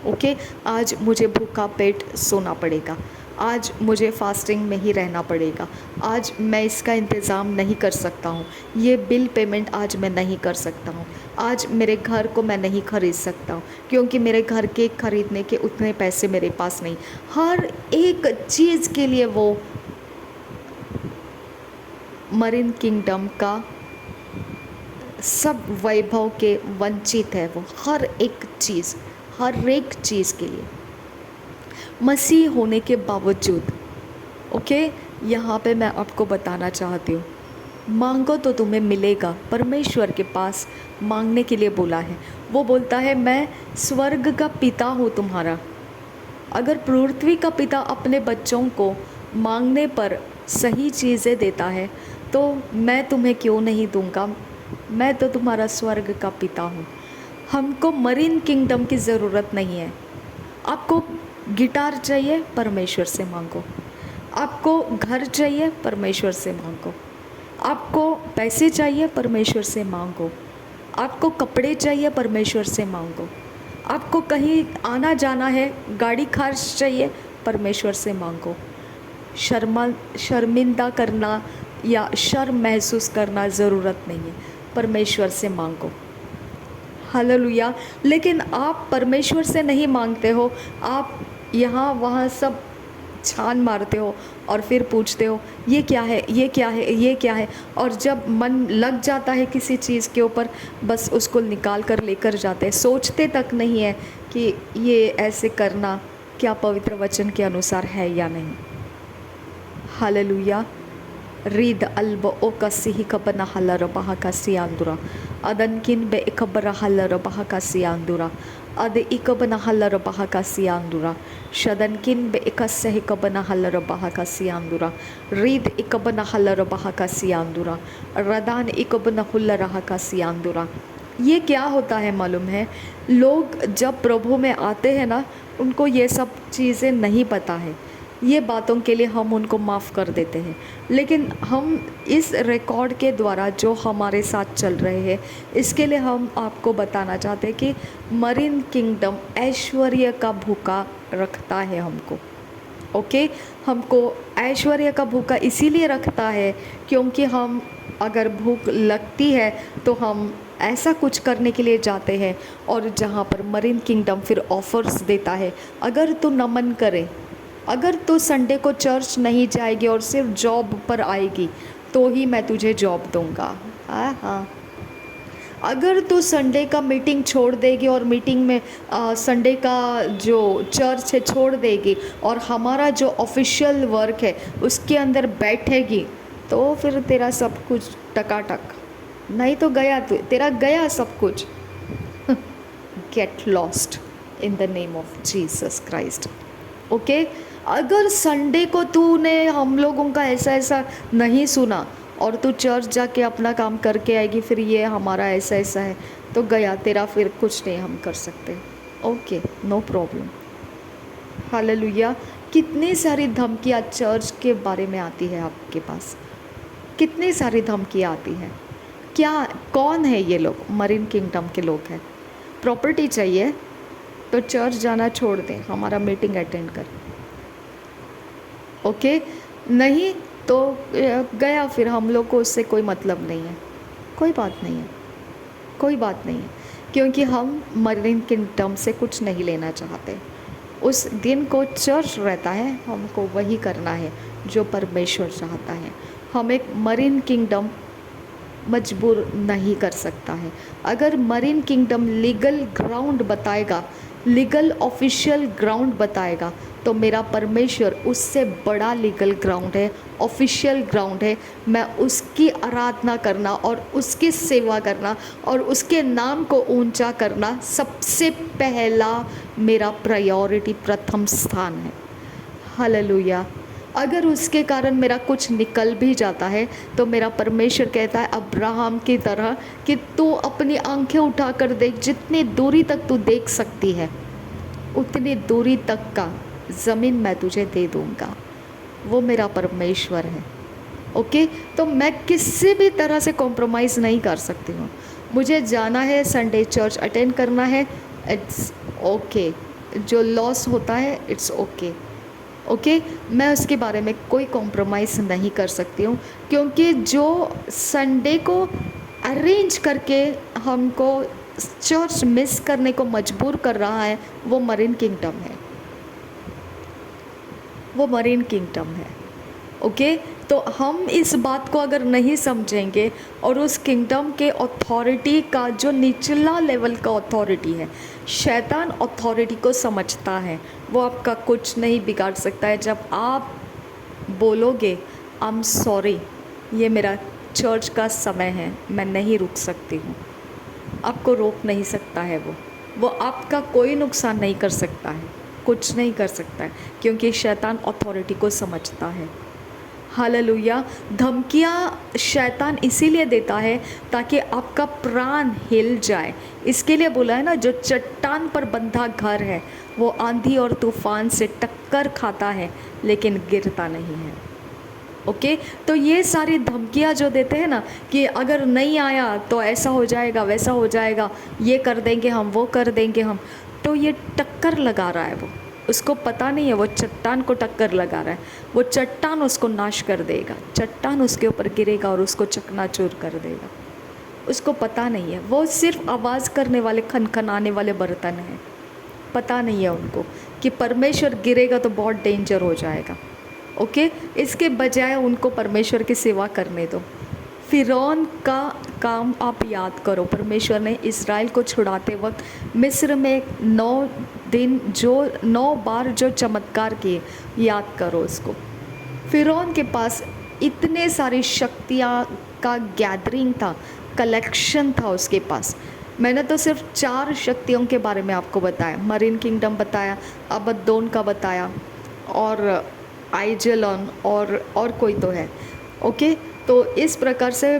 ओके, आज मुझे भूखा पेट सोना पड़ेगा। आज मुझे फास्टिंग में ही रहना पड़ेगा, आज मैं इसका इंतज़ाम नहीं कर सकता हूँ, ये बिल पेमेंट आज मैं नहीं कर सकता हूँ, आज मेरे घर को मैं नहीं ख़रीद सकता हूँ क्योंकि मेरे घर के ख़रीदने के उतने पैसे मेरे पास नहीं। हर एक चीज़ के लिए वो मरीन किंगडम का सब वैभव के वंचित है। वो हर एक चीज़ के लिए मसीह होने के बावजूद। ओके, यहाँ पे मैं आपको बताना चाहती हूँ, मांगो तो तुम्हें मिलेगा। परमेश्वर के पास मांगने के लिए बोला है। वो बोलता है मैं स्वर्ग का पिता हूँ तुम्हारा। अगर पृथ्वी का पिता अपने बच्चों को मांगने पर सही चीज़ें देता है तो मैं तुम्हें क्यों नहीं दूंगा। मैं तो तुम्हारा स्वर्ग का पिता हूँ। हमको मरीन किंगडम की ज़रूरत नहीं है। आपको गिटार चाहिए, परमेश्वर से मांगो। आपको घर चाहिए, परमेश्वर से मांगो। आपको पैसे चाहिए, परमेश्वर से मांगो। आपको कपड़े चाहिए, परमेश्वर से मांगो। आपको कहीं आना जाना है, गाड़ी खर्च चाहिए, परमेश्वर से मांगो। शर्मिंदा करना या शर्म महसूस करना ज़रूरत नहीं है, परमेश्वर से मांगो। हालेलुया। लेकिन आप परमेश्वर से नहीं मांगते हो, आप यहाँ वहाँ सब छान मारते हो और फिर पूछते हो ये क्या है, ये क्या है, ये क्या है। और जब मन लग जाता है किसी चीज़ के ऊपर, बस उसको निकाल कर लेकर जाते हैं। सोचते तक नहीं है कि ये ऐसे करना क्या पवित्र वचन के अनुसार है या नहीं। हालेलुया। रीद अल्ब ओ कसी कबना हलर बहा कसी आंदुरा अदनकिन बे इकबरा हलर बहा कसी आंदुरा अद इकबना हलर बहा कसी आंदुरा शदनकिन बे इकसे इकबना हलर बहा कसी आंदुरा रीद इकबना हलर बहा कसी आंदुरा रदान इकबना हुल्लर बहा कसी आंदुरा। ये क्या होता है मालूम है? लोग जब प्रभु में आते हैं ना, उनको ये सब चीज़ें नहीं पता है। ये बातों के लिए हम उनको माफ़ कर देते हैं। लेकिन हम इस रिकॉर्ड के द्वारा जो हमारे साथ चल रहे हैं, इसके लिए हम आपको बताना चाहते हैं कि मरीन किंगडम ऐश्वर्य का भूखा रखता है हमको। ओके, हमको ऐश्वर्य का भूखा इसीलिए रखता है क्योंकि हम अगर भूख लगती है तो हम ऐसा कुछ करने के लिए जाते हैं, और जहाँ पर मरीन किंगडम फिर ऑफर्स देता है। अगर तू नमन करे, अगर तू संडे को चर्च नहीं जाएगी और सिर्फ जॉब पर आएगी तो ही मैं तुझे जॉब दूंगा। हाँ, अगर तू संडे का मीटिंग छोड़ देगी और मीटिंग में संडे का जो चर्च है छोड़ देगी और हमारा जो ऑफिशियल वर्क है उसके अंदर बैठेगी तो फिर तेरा सब कुछ टकाटक। नहीं तो गया, तू तेरा गया सब कुछ। Get lost in the name of Jesus Christ. Okay, अगर संडे को तूने हम लोगों का ऐसा ऐसा नहीं सुना और तू चर्च जाके अपना काम करके आएगी, फिर ये हमारा ऐसा ऐसा है, तो गया तेरा, फिर कुछ नहीं हम कर सकते। Okay, no problem. हालेलुया। कितनी सारी धमकियाँ चर्च के बारे में आती है आपके पास, कितनी सारी धमकियाँ आती हैं। क्या, कौन है ये लोग? मरीन किंगडम के लोग हैं। प्रॉपर्टी चाहिए तो चर्च जाना छोड़ दें, हमारा मीटिंग अटेंड कर। ओके, नहीं तो गया, फिर हम लोग को उससे कोई मतलब नहीं है, कोई बात नहीं है, कोई बात नहीं है, क्योंकि हम मरीन किंगडम से कुछ नहीं लेना चाहते। उस दिन को चर्च रहता है, हमको वही करना है जो परमेश्वर चाहता है। हम एक मरीन किंगडम मजबूर नहीं कर सकता है। अगर मरीन किंगडम लीगल ग्राउंड बताएगा, लीगल ऑफिशियल ग्राउंड बताएगा, तो मेरा परमेश्वर उससे बड़ा लीगल ग्राउंड है, ऑफिशियल ग्राउंड है। मैं उसकी आराधना करना और उसकी सेवा करना और उसके नाम को ऊंचा करना सबसे पहला मेरा प्रायोरिटी, प्रथम स्थान है। हालेलुया। अगर उसके कारण मेरा कुछ निकल भी जाता है तो मेरा परमेश्वर कहता है अब्राहम की तरह कि तू अपनी आंखें उठाकर देख, जितनी दूरी तक तू देख सकती है उतनी दूरी तक का ज़मीन मैं तुझे दे दूँगा। वो मेरा परमेश्वर है। ओके, तो मैं किसी भी तरह से कॉम्प्रोमाइज़ नहीं कर सकती हूँ। मुझे जाना है, संडे चर्च अटेंड करना है, इट्स ओके। जो लॉस होता है इट्स ओके। ओके, मैं उसके बारे में कोई कॉम्प्रोमाइज़ नहीं कर सकती हूँ, क्योंकि जो संडे को अरेंज करके हमको चर्च मिस करने को मजबूर कर रहा है, वो मरीन किंगडम है, वो मरीन किंगडम है। ओके, तो हम इस बात को अगर नहीं समझेंगे और उस किंगडम के अथॉरिटी का जो निचला लेवल का अथॉरिटी है, शैतान अथॉरिटी को समझता है, वो आपका कुछ नहीं बिगाड़ सकता है। जब आप बोलोगे आई एम सॉरी, ये मेरा चर्च का समय है, मैं नहीं रुक सकती हूँ, आपको रोक नहीं सकता है वो आपका कोई नुकसान नहीं कर सकता है, कुछ नहीं कर सकता है, क्योंकि शैतान अथॉरिटी को समझता है। हालेलुया। धमकियाँ शैतान इसीलिए देता है ताकि आपका प्राण हिल जाए। इसके लिए बोला है ना, जो चट्टान पर बंधा घर है वो आंधी और तूफान से टक्कर खाता है लेकिन गिरता नहीं है। ओके, तो ये सारी धमकियाँ जो देते हैं ना कि अगर नहीं आया तो ऐसा हो जाएगा, वैसा हो जाएगा, ये कर देंगे हम, वो कर देंगे हम, तो ये टक्कर लगा रहा है। वो उसको पता नहीं है, वो चट्टान को टक्कर लगा रहा है, वो चट्टान उसको नाश कर देगा, चट्टान उसके ऊपर गिरेगा और उसको चकनाचूर कर देगा। उसको पता नहीं है, वो सिर्फ आवाज़ करने वाले, खनखनाने वाले बर्तन हैं। पता नहीं है उनको कि परमेश्वर गिरेगा तो बहुत डेंजर हो जाएगा। ओके, इसके बजाय उनको परमेश्वर की सेवा करने दो। फ़िरौन का काम आप याद करो। परमेश्वर ने इज़राइल को छुड़ाते वक्त मिस्र में 9 दिन जो 9 बार जो चमत्कार किए, याद करो उसको। फ़िरौन के पास इतने सारी शक्तियाँ का गैदरिंग था, कलेक्शन था उसके पास। मैंने तो सिर्फ 4 शक्तियों के बारे में आपको बताया, मरीन किंगडम बताया, अबद्दोन का बताया, और आइजेलॉन, और कोई तो है। ओके, तो इस प्रकार से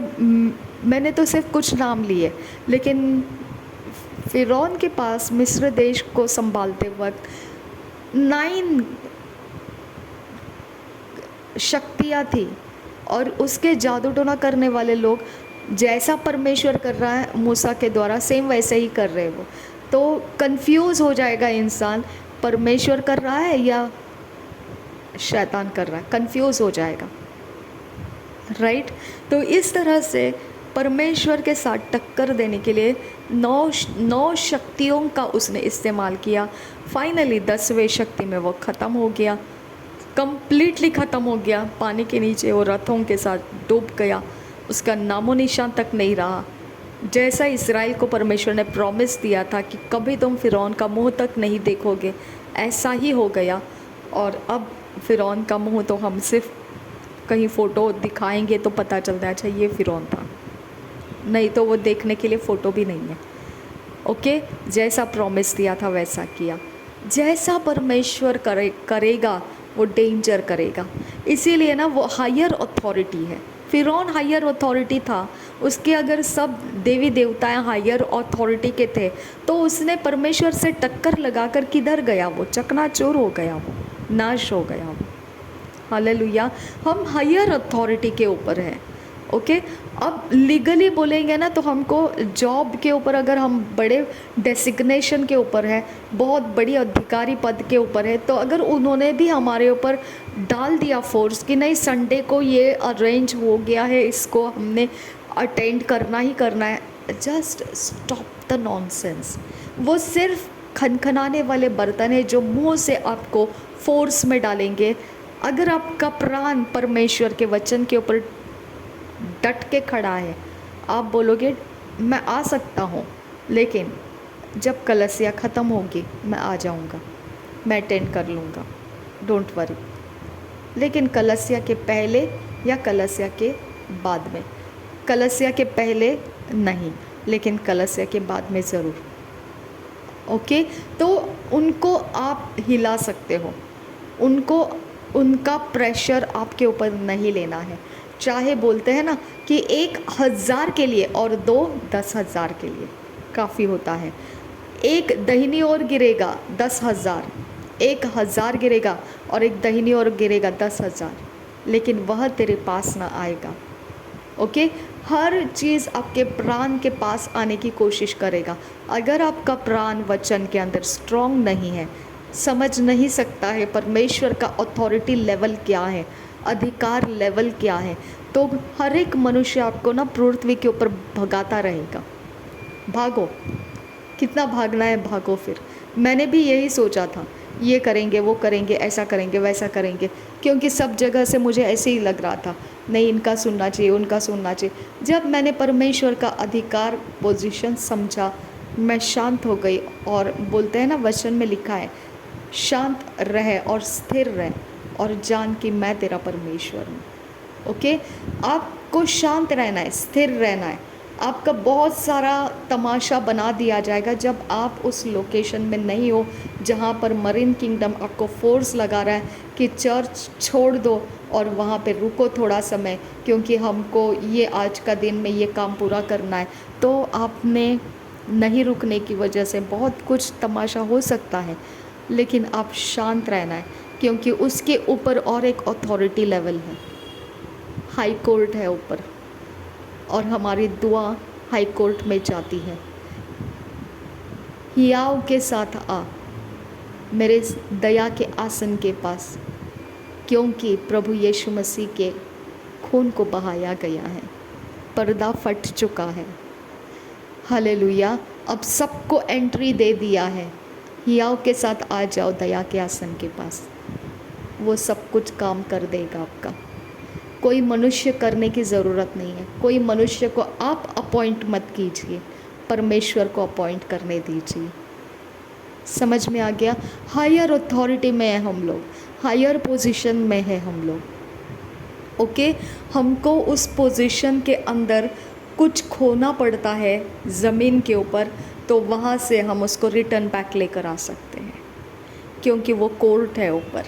मैंने तो सिर्फ कुछ नाम लिए, लेकिन फ़िरौन के पास मिस्र देश को संभालते वक्त 9 शक्तियाँ थी, और उसके जादू टोना करने वाले लोग जैसा परमेश्वर कर रहा है मूसा के द्वारा, सेम वैसे ही कर रहे हैं वो। तो कंफ्यूज हो जाएगा इंसान, परमेश्वर कर रहा है या शैतान कर रहा है, कंफ्यूज हो जाएगा, राइट। तो इस तरह से परमेश्वर के साथ टक्कर देने के लिए 9 शक्तियों का उसने इस्तेमाल किया। फाइनली 10वें शक्ति में वो ख़त्म हो गया, कंप्लीटली ख़त्म हो गया, पानी के नीचे वो रथों के साथ डूब गया, उसका नामो निशान तक नहीं रहा। जैसा इज़राइल को परमेश्वर ने प्रॉमिस दिया था कि कभी तुम फ़िरौन का मुंह तक नहीं देखोगे, ऐसा ही हो गया। और अब फ़िरौन का मुंह तो हम सिर्फ कहीं फ़ोटो दिखाएंगे तो पता चलता है अच्छा ये फ़िरौन था, नहीं तो वो देखने के लिए फ़ोटो भी नहीं है। ओके, जैसा प्रॉमिस दिया था वैसा किया। जैसा परमेश्वर करेगा वो डेंजर करेगा। इसीलिए ना वो हायर अथॉरिटी है। फ़िरौन हायर अथॉरिटी था, उसके अगर सब देवी देवताएं हायर अथॉरिटी के थे तो उसने परमेश्वर से टक्कर लगाकर किधर गया, वो चकनाचूर हो गया, वो नाश हो गया वो। हालेलुया। हम हायर अथॉरिटी के ऊपर हैं। ओके, अब लीगली बोलेंगे ना तो हमको जॉब के ऊपर, अगर हम बड़े डेसिग्नेशन के ऊपर है, बहुत बड़ी अधिकारी पद के ऊपर है, तो अगर उन्होंने भी हमारे ऊपर डाल दिया फोर्स कि नहीं संडे को ये अरेंज हो गया है, इसको हमने अटेंड करना ही करना है, जस्ट स्टॉप द नॉनसेंस। वो सिर्फ खनखनाने वाले बर्तन है जो मुंह से आपको फोर्स में डालेंगे। अगर आपका प्राण परमेश्वर के वचन के ऊपर डट के खड़ा है, आप बोलोगे मैं आ सकता हूँ, लेकिन जब कलसिया ख़त्म होगी मैं आ जाऊँगा, मैं अटेंड कर लूँगा, डोंट वरी। लेकिन कलसिया के पहले या कलसिया के बाद में, कलसिया के पहले नहीं, लेकिन कलसिया के बाद में ज़रूर। ओके, तो उनको आप हिला सकते हो, उनको उनका प्रेशर आपके ऊपर नहीं लेना है। चाहे बोलते हैं ना कि 1000 के लिए और 2 10,000 के लिए काफ़ी होता है। एक दाहिनी ओर गिरेगा 10,000, 1,000 गिरेगा और एक दाहिनी ओर गिरेगा 10,000, लेकिन वह तेरे पास ना आएगा। ओके, हर चीज़ आपके प्राण के पास आने की कोशिश करेगा। अगर आपका प्राण वचन के अंदर स्ट्रॉन्ग नहीं है, समझ नहीं सकता है परमेश्वर का अथॉरिटी लेवल क्या है, अधिकार लेवल क्या है, तो हर एक मनुष्य आपको ना पृथ्वी के ऊपर भगाता रहेगा। भागो, कितना भागना है भागो। फिर मैंने भी यही सोचा था, ये करेंगे वो करेंगे, ऐसा करेंगे वैसा करेंगे, क्योंकि सब जगह से मुझे ऐसे ही लग रहा था, नहीं इनका सुनना चाहिए उनका सुनना चाहिए। जब मैंने परमेश्वर का अधिकार पोजीशन समझा, मैं शांत हो गई। और बोलते हैं ना, वचन में लिखा है, शांत रहे और स्थिर रहे और जान कि मैं तेरा परमेश्वर हूँ। ओके, आपको शांत रहना है, स्थिर रहना है। आपका बहुत सारा तमाशा बना दिया जाएगा जब आप उस लोकेशन में नहीं हो जहाँ पर मरीन किंगडम आपको फोर्स लगा रहा है कि चर्च छोड़ दो और वहाँ पे रुको थोड़ा समय, क्योंकि हमको ये आज का दिन में ये काम पूरा करना है। तो आपने नहीं रुकने की वजह से बहुत कुछ तमाशा हो सकता है, लेकिन आप शांत रहना है, क्योंकि उसके ऊपर और एक अथॉरिटी लेवल है, हाई कोर्ट है ऊपर, और हमारी दुआ हाई कोर्ट में जाती है। हियाव के साथ आ मेरे दया के आसन के पास, क्योंकि प्रभु यीशु मसीह के खून को बहाया गया है, पर्दा फट चुका है। हालेलुया, अब सबको एंट्री दे दिया है। हियाव के साथ आ जाओ दया के आसन के पास, वो सब कुछ काम कर देगा आपका। कोई मनुष्य करने की ज़रूरत नहीं है, कोई मनुष्य को आप अपॉइंट मत कीजिए, परमेश्वर को अपॉइंट करने दीजिए। समझ में आ गया? हायर अथॉरिटी में है हम लोग, हायर पोजीशन में है हम लोग। ओके, हमको उस पोजीशन के अंदर कुछ खोना पड़ता है ज़मीन के ऊपर, तो वहाँ से हम उसको रिटर्न बैक लेकर आ सकते हैं, क्योंकि वो कोर्ट है ऊपर।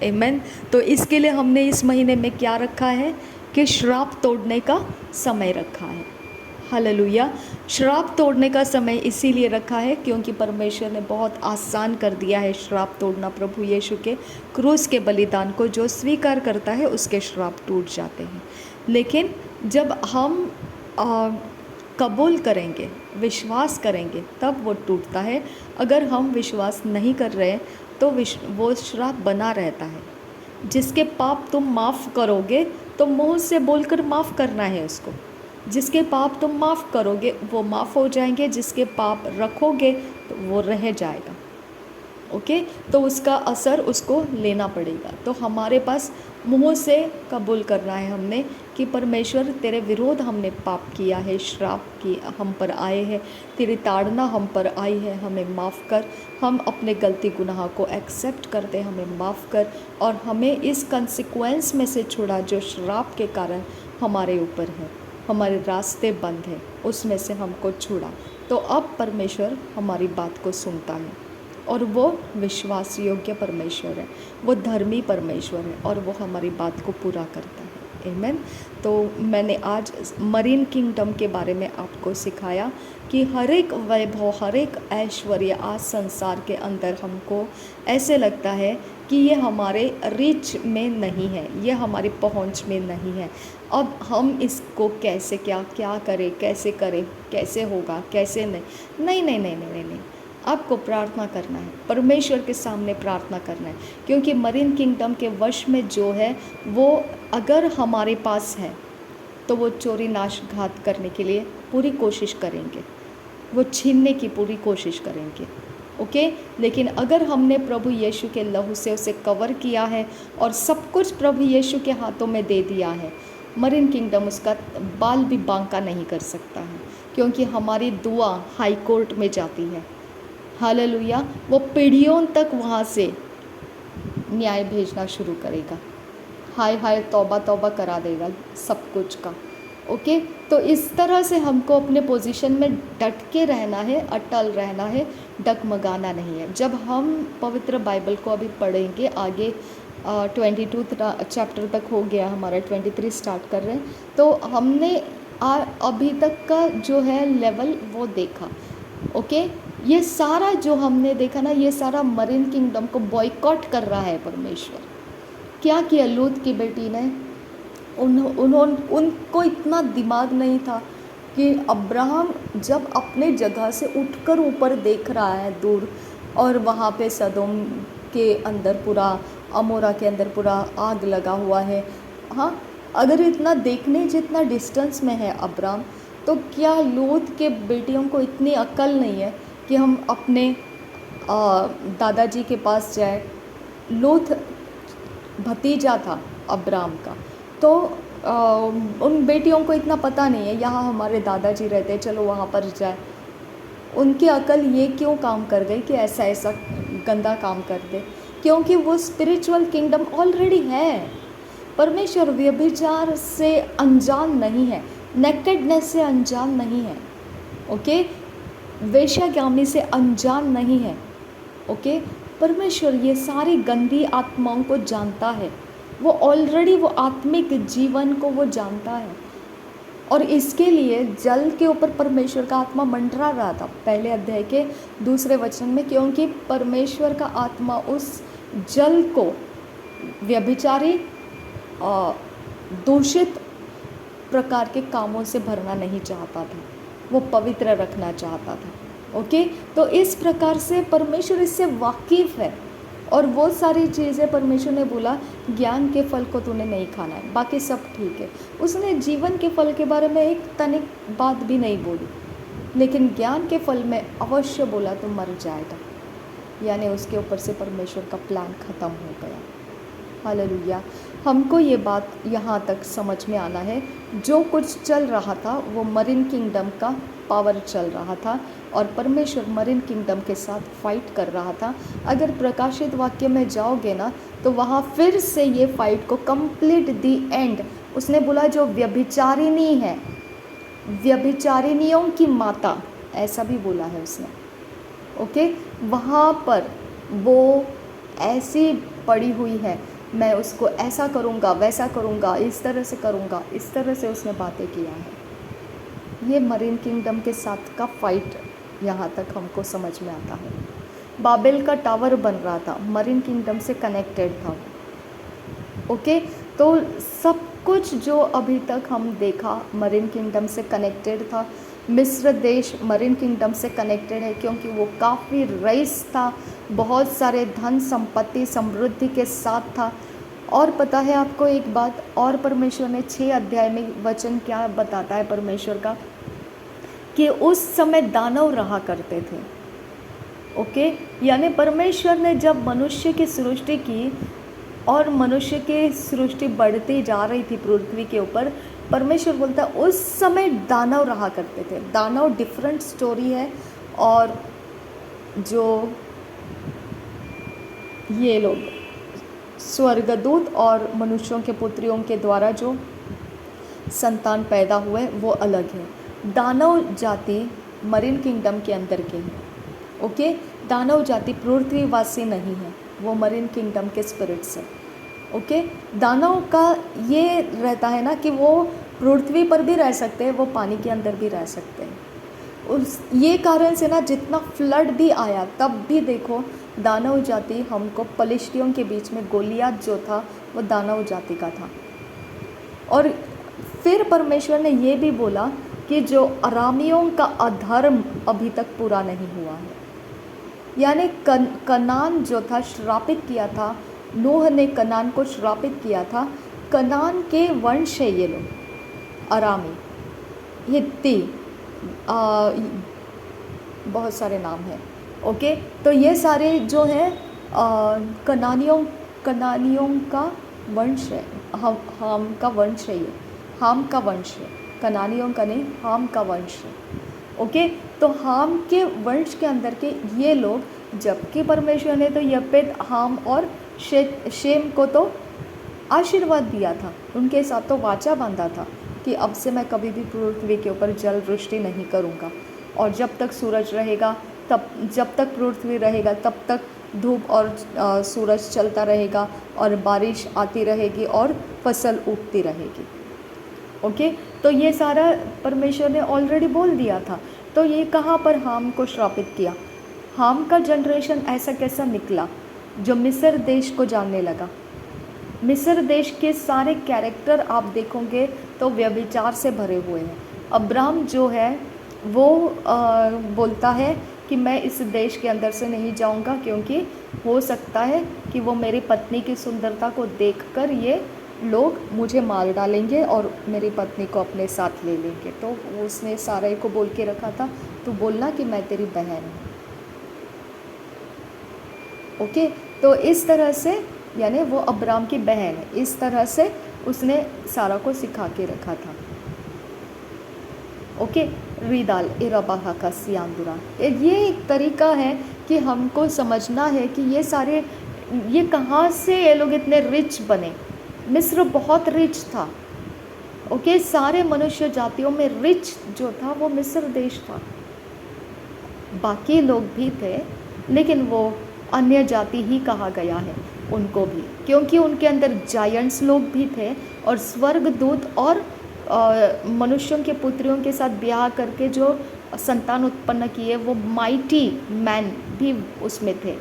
आमेन। तो इसके लिए हमने इस महीने में क्या रखा है कि श्राप तोड़ने का समय रखा है। हालेलुया, श्राप तोड़ने का समय इसीलिए रखा है क्योंकि परमेश्वर ने बहुत आसान कर दिया है श्राप तोड़ना। प्रभु यीशु के क्रूस के बलिदान को जो स्वीकार करता है उसके श्राप टूट जाते हैं। लेकिन जब हम कबूल करेंगे, विश्वास करेंगे, तब वो टूटता है। अगर हम विश्वास नहीं कर रहे तो वो श्राप बना रहता है। जिसके पाप तुम माफ़ करोगे तो मुँह से बोलकर माफ़ करना है उसको। जिसके पाप तुम माफ़ करोगे वो माफ़ हो जाएंगे, जिसके पाप रखोगे तो वो रह जाएगा। ओके, तो उसका असर उसको लेना पड़ेगा। तो हमारे पास मुँह से कबूल करना है हमने कि परमेश्वर तेरे विरोध हमने पाप किया है, श्राप की हम पर आए हैं, तेरी ताड़ना हम पर आई है, हमें माफ़ कर। हम अपने गलती गुनाह को एक्सेप्ट करते, हमें माफ़ कर और हमें इस कंसिक्वेंस में से छुड़ा जो श्राप के कारण हमारे ऊपर है, हमारे रास्ते बंद हैं, उसमें से हमको छुड़ा। तो अब परमेश्वर हमारी बात को सुनता है और वो विश्वास योग्य परमेश्वर है, वो धर्मी परमेश्वर है और वो हमारी बात को पूरा करता है। आमेन। तो मैंने आज मरीन किंगडम के बारे में आपको सिखाया कि हर एक वैभव, हर एक ऐश्वर्य आज संसार के अंदर हमको ऐसे लगता है कि ये हमारे रीच में नहीं है, ये हमारी पहुंच में नहीं है। अब हम इसको कैसे क्या करें, कैसे करें, कैसे होगा, कैसे नहीं, नहीं नहीं नहीं नहीं नहीं, नहीं। आपको प्रार्थना करना है, परमेश्वर के सामने प्रार्थना करना है, क्योंकि मरीन किंगडम के वश में जो है वो अगर हमारे पास है तो वो चोरी नाश घात करने के लिए पूरी कोशिश करेंगे, वो छीनने की पूरी कोशिश करेंगे। ओके, लेकिन अगर हमने प्रभु यीशु के लहू से उसे कवर किया है और सब कुछ प्रभु यीशु के हाथों में दे दिया है, मरीन किंगडम उसका बाल भी बांका नहीं कर सकता है, क्योंकि हमारी दुआ हाई कोर्ट में जाती है। हालेलुया, वो पीढ़ियों तक वहाँ से न्याय भेजना शुरू करेगा, हाय हाय तौबा तौबा करा देगा सब कुछ का। ओके, तो इस तरह से हमको अपने पोजीशन में डट के रहना है, अटल रहना है, डगमगाना नहीं है। जब हम पवित्र बाइबल को अभी पढ़ेंगे आगे, 22 चैप्टर तक हो गया हमारा, 23 स्टार्ट कर रहे हैं, तो हमने अभी तक का जो है लेवल वो देखा। ओके, ये सारा जो हमने देखा ना, ये सारा मरीन किंगडम को बॉयकॉट कर रहा है परमेश्वर। क्या किया लूत की बेटी ने, उनको इतना दिमाग नहीं था कि अब्राहम जब अपने जगह से उठकर ऊपर देख रहा है दूर और वहाँ पे सदोम के अंदर पूरा, अमोरा के अंदर पूरा आग लगा हुआ है। हाँ, अगर इतना देखने जितना डिस्टेंस में है अब्राम, तो क्या लूत के बेटियों को इतनी अक्ल नहीं है कि हम अपने दादाजी के पास जाए? लूत भतीजा था अब्राम का, तो उन बेटियों को इतना पता नहीं है यहाँ हमारे दादाजी रहते हैं, चलो वहाँ पर जाए। उनकी अकल ये क्यों काम कर गई कि ऐसा ऐसा गंदा काम कर दे? क्योंकि वो स्पिरिचुअल किंगडम ऑलरेडी है। परमेश्वर व्यभिचार से अनजान नहीं है, नेकेडनेस से अनजान नहीं है, ओके, वेश्यागामी से अनजान नहीं है, ओके। परमेश्वर ये सारी गंदी आत्माओं को जानता है, वो ऑलरेडी वो आत्मिक जीवन को वो जानता है। और इसके लिए जल के ऊपर परमेश्वर का आत्मा मंडरा रहा था पहले अध्याय के 2 वचन में, क्योंकि परमेश्वर का आत्मा उस जल को व्यभिचारी दूषित प्रकार के कामों से भरना नहीं चाहता था, वो पवित्र रखना चाहता था, ओके। तो इस प्रकार से परमेश्वर इससे वाकिफ़ है, और वो सारी चीज़ें परमेश्वर ने बोला ज्ञान के फल को तूने नहीं खाना है, बाकी सब ठीक है। उसने जीवन के फल के बारे में एक तनिक बात भी नहीं बोली, लेकिन ज्ञान के फल में अवश्य बोला तो मर जाएगा, यानी उसके ऊपर से परमेश्वर का प्लान ख़त्म हो गया। हालेलुया। हमको ये बात यहाँ तक समझ में आना है, जो कुछ चल रहा था वो मरीन किंगडम का पावर चल रहा था, और परमेश्वर मरीन किंगडम के साथ फाइट कर रहा था। अगर प्रकाशित वाक्य में जाओगे ना, तो वहाँ फिर से ये फाइट को कंप्लीट दी एंड, उसने बोला जो व्यभिचारिणी है, व्यभिचारिणियों की माता, ऐसा भी बोला है उसने, ओके। वहाँ पर वो ऐसी पड़ी हुई है, मैं उसको ऐसा करूँगा, वैसा करूँगा, इस तरह से करूँगा, इस तरह से उसने बातें किया है। ये मरीन किंगडम के साथ का फाइट यहाँ तक हमको समझ में आता है। बाबेल का टावर बन रहा था, मरीन किंगडम से कनेक्टेड था, ओके। तो सब कुछ जो अभी तक हम देखा मरीन किंगडम से कनेक्टेड था। मिस्र देश मरीन किंगडम से कनेक्टेड है, क्योंकि वो काफ़ी रईस था, बहुत सारे धन संपत्ति समृद्धि के साथ था। और पता है आपको एक बात और, परमेश्वर ने 6 अध्याय में वचन क्या बताता है परमेश्वर का, कि उस समय दानव रहा करते थे, ओके। यानी परमेश्वर ने जब मनुष्य की सृष्टि की और मनुष्य की सृष्टि बढ़ती जा रही थी पृथ्वी के ऊपर, परमेश्वर बोलता है उस समय दानव रहा करते थे। दानव डिफरेंट स्टोरी है, और जो ये लोग स्वर्गदूत और मनुष्यों के पुत्रियों के द्वारा जो संतान पैदा हुए वो अलग है। दानव जाति मरीन किंगडम के अंदर के हैं, ओके। दानव जाति पृथ्वीवासी नहीं है, वो मरीन किंगडम के स्पिरिट्स है, ओके। दानव का ये रहता है ना कि वो पृथ्वी पर भी रह सकते हैं, वो पानी के अंदर भी रह सकते हैं। उस ये कारण से ना जितना फ्लड भी आया तब भी देखो दानव जाति हमको पलिश्तियों के बीच में गोलियात जो था वो दानव जाति का था। और फिर परमेश्वर ने ये भी बोला कि जो अरामियों का अधर्म अभी तक पूरा नहीं हुआ है, यानी कनान जो था श्रापित किया था, नूह ने कनान को श्रापित किया था। कनान के वंश है ये लोग, अरामी, हित्ती, बहुत सारे नाम हैं, ओके। तो ये सारे जो हैं कनानियों का वंश है, हाम का वंश है, ये हाम का वंश है, कनानियों का नहीं, हाम का वंश है, ओके। तो हाम के वंश के अंदर के ये लोग, जबकि परमेश्वर ने तो यपेत, हाम और शेम को तो आशीर्वाद दिया था, उनके साथ तो वाचा बांधा था कि अब से मैं कभी भी पृथ्वी के ऊपर जल वृष्टि नहीं करूँगा, और जब तक सूरज रहेगा, तब जब तक पृथ्वी रहेगा तब तक धूप और सूरज चलता रहेगा, और बारिश आती रहेगी और फसल उगती रहेगी, ओके। तो ये सारा परमेश्वर ने ऑलरेडी बोल दिया था। तो ये कहाँ पर हाम को श्रापित किया? हाम का जनरेशन ऐसा कैसा निकला जो मिस्र देश को जानने लगा। मिस्र देश के सारे कैरेक्टर आप देखोगे तो व्यभिचार से भरे हुए हैं। अब्राम जो है वो बोलता है कि मैं इस देश के अंदर से नहीं जाऊंगा, क्योंकि हो सकता है कि वो मेरी पत्नी की सुंदरता को देखकर ये लोग मुझे मार डालेंगे और मेरी पत्नी को अपने साथ ले लेंगे। तो उसने साराई को बोल के रखा था, तू बोलना कि मैं तेरी बहन हूँ। ओके, तो इस तरह से, यानी वो अब्राम की बहन है, इस तरह से उसने सारा को सिखा के रखा था। ओके, रिदाल इराबाहा का सियांदुरा, ये एक तरीका है कि हमको समझना है कि ये कहाँ से ये लोग इतने रिच बने। मिस्र बहुत रिच था। ओके, सारे मनुष्य जातियों में रिच जो था वो मिस्र देश था। बाकी लोग भी थे, लेकिन वो अन्य जाति ही कहा गया है उनको भी, क्योंकि उनके अंदर जायंट्स लोग भी थे और स्वर्गदूत और मनुष्यों के पुत्रियों के साथ ब्याह करके जो संतान उत्पन्न किए वो माइटी मैन भी उसमें थे।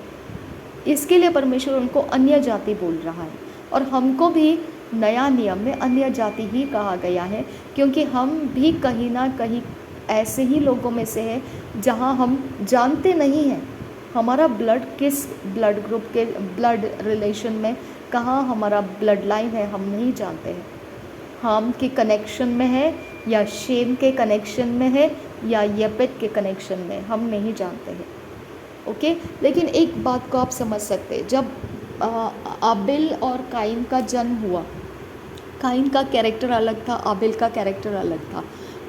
इसके लिए परमेश्वर उनको अन्य जाति बोल रहा है। और हमको भी नया नियम में अन्य जाति ही कहा गया है, क्योंकि हम भी कहीं ना कहीं ऐसे ही लोगों में से है जहां हम जानते नहीं हैं हमारा ब्लड किस ब्लड ग्रुप के ब्लड रिलेशन में कहाँ हमारा ब्लड लाइन है, हम नहीं जानते हैं। हाम के कनेक्शन में है या शेम के कनेक्शन में है या यपेत के कनेक्शन में, हम नहीं जानते हैं। ओके, लेकिन एक बात को आप समझ सकते हैं, जब आबिल और काइन का जन्म हुआ, काइन का कैरेक्टर अलग था, आबिल का कैरेक्टर अलग था।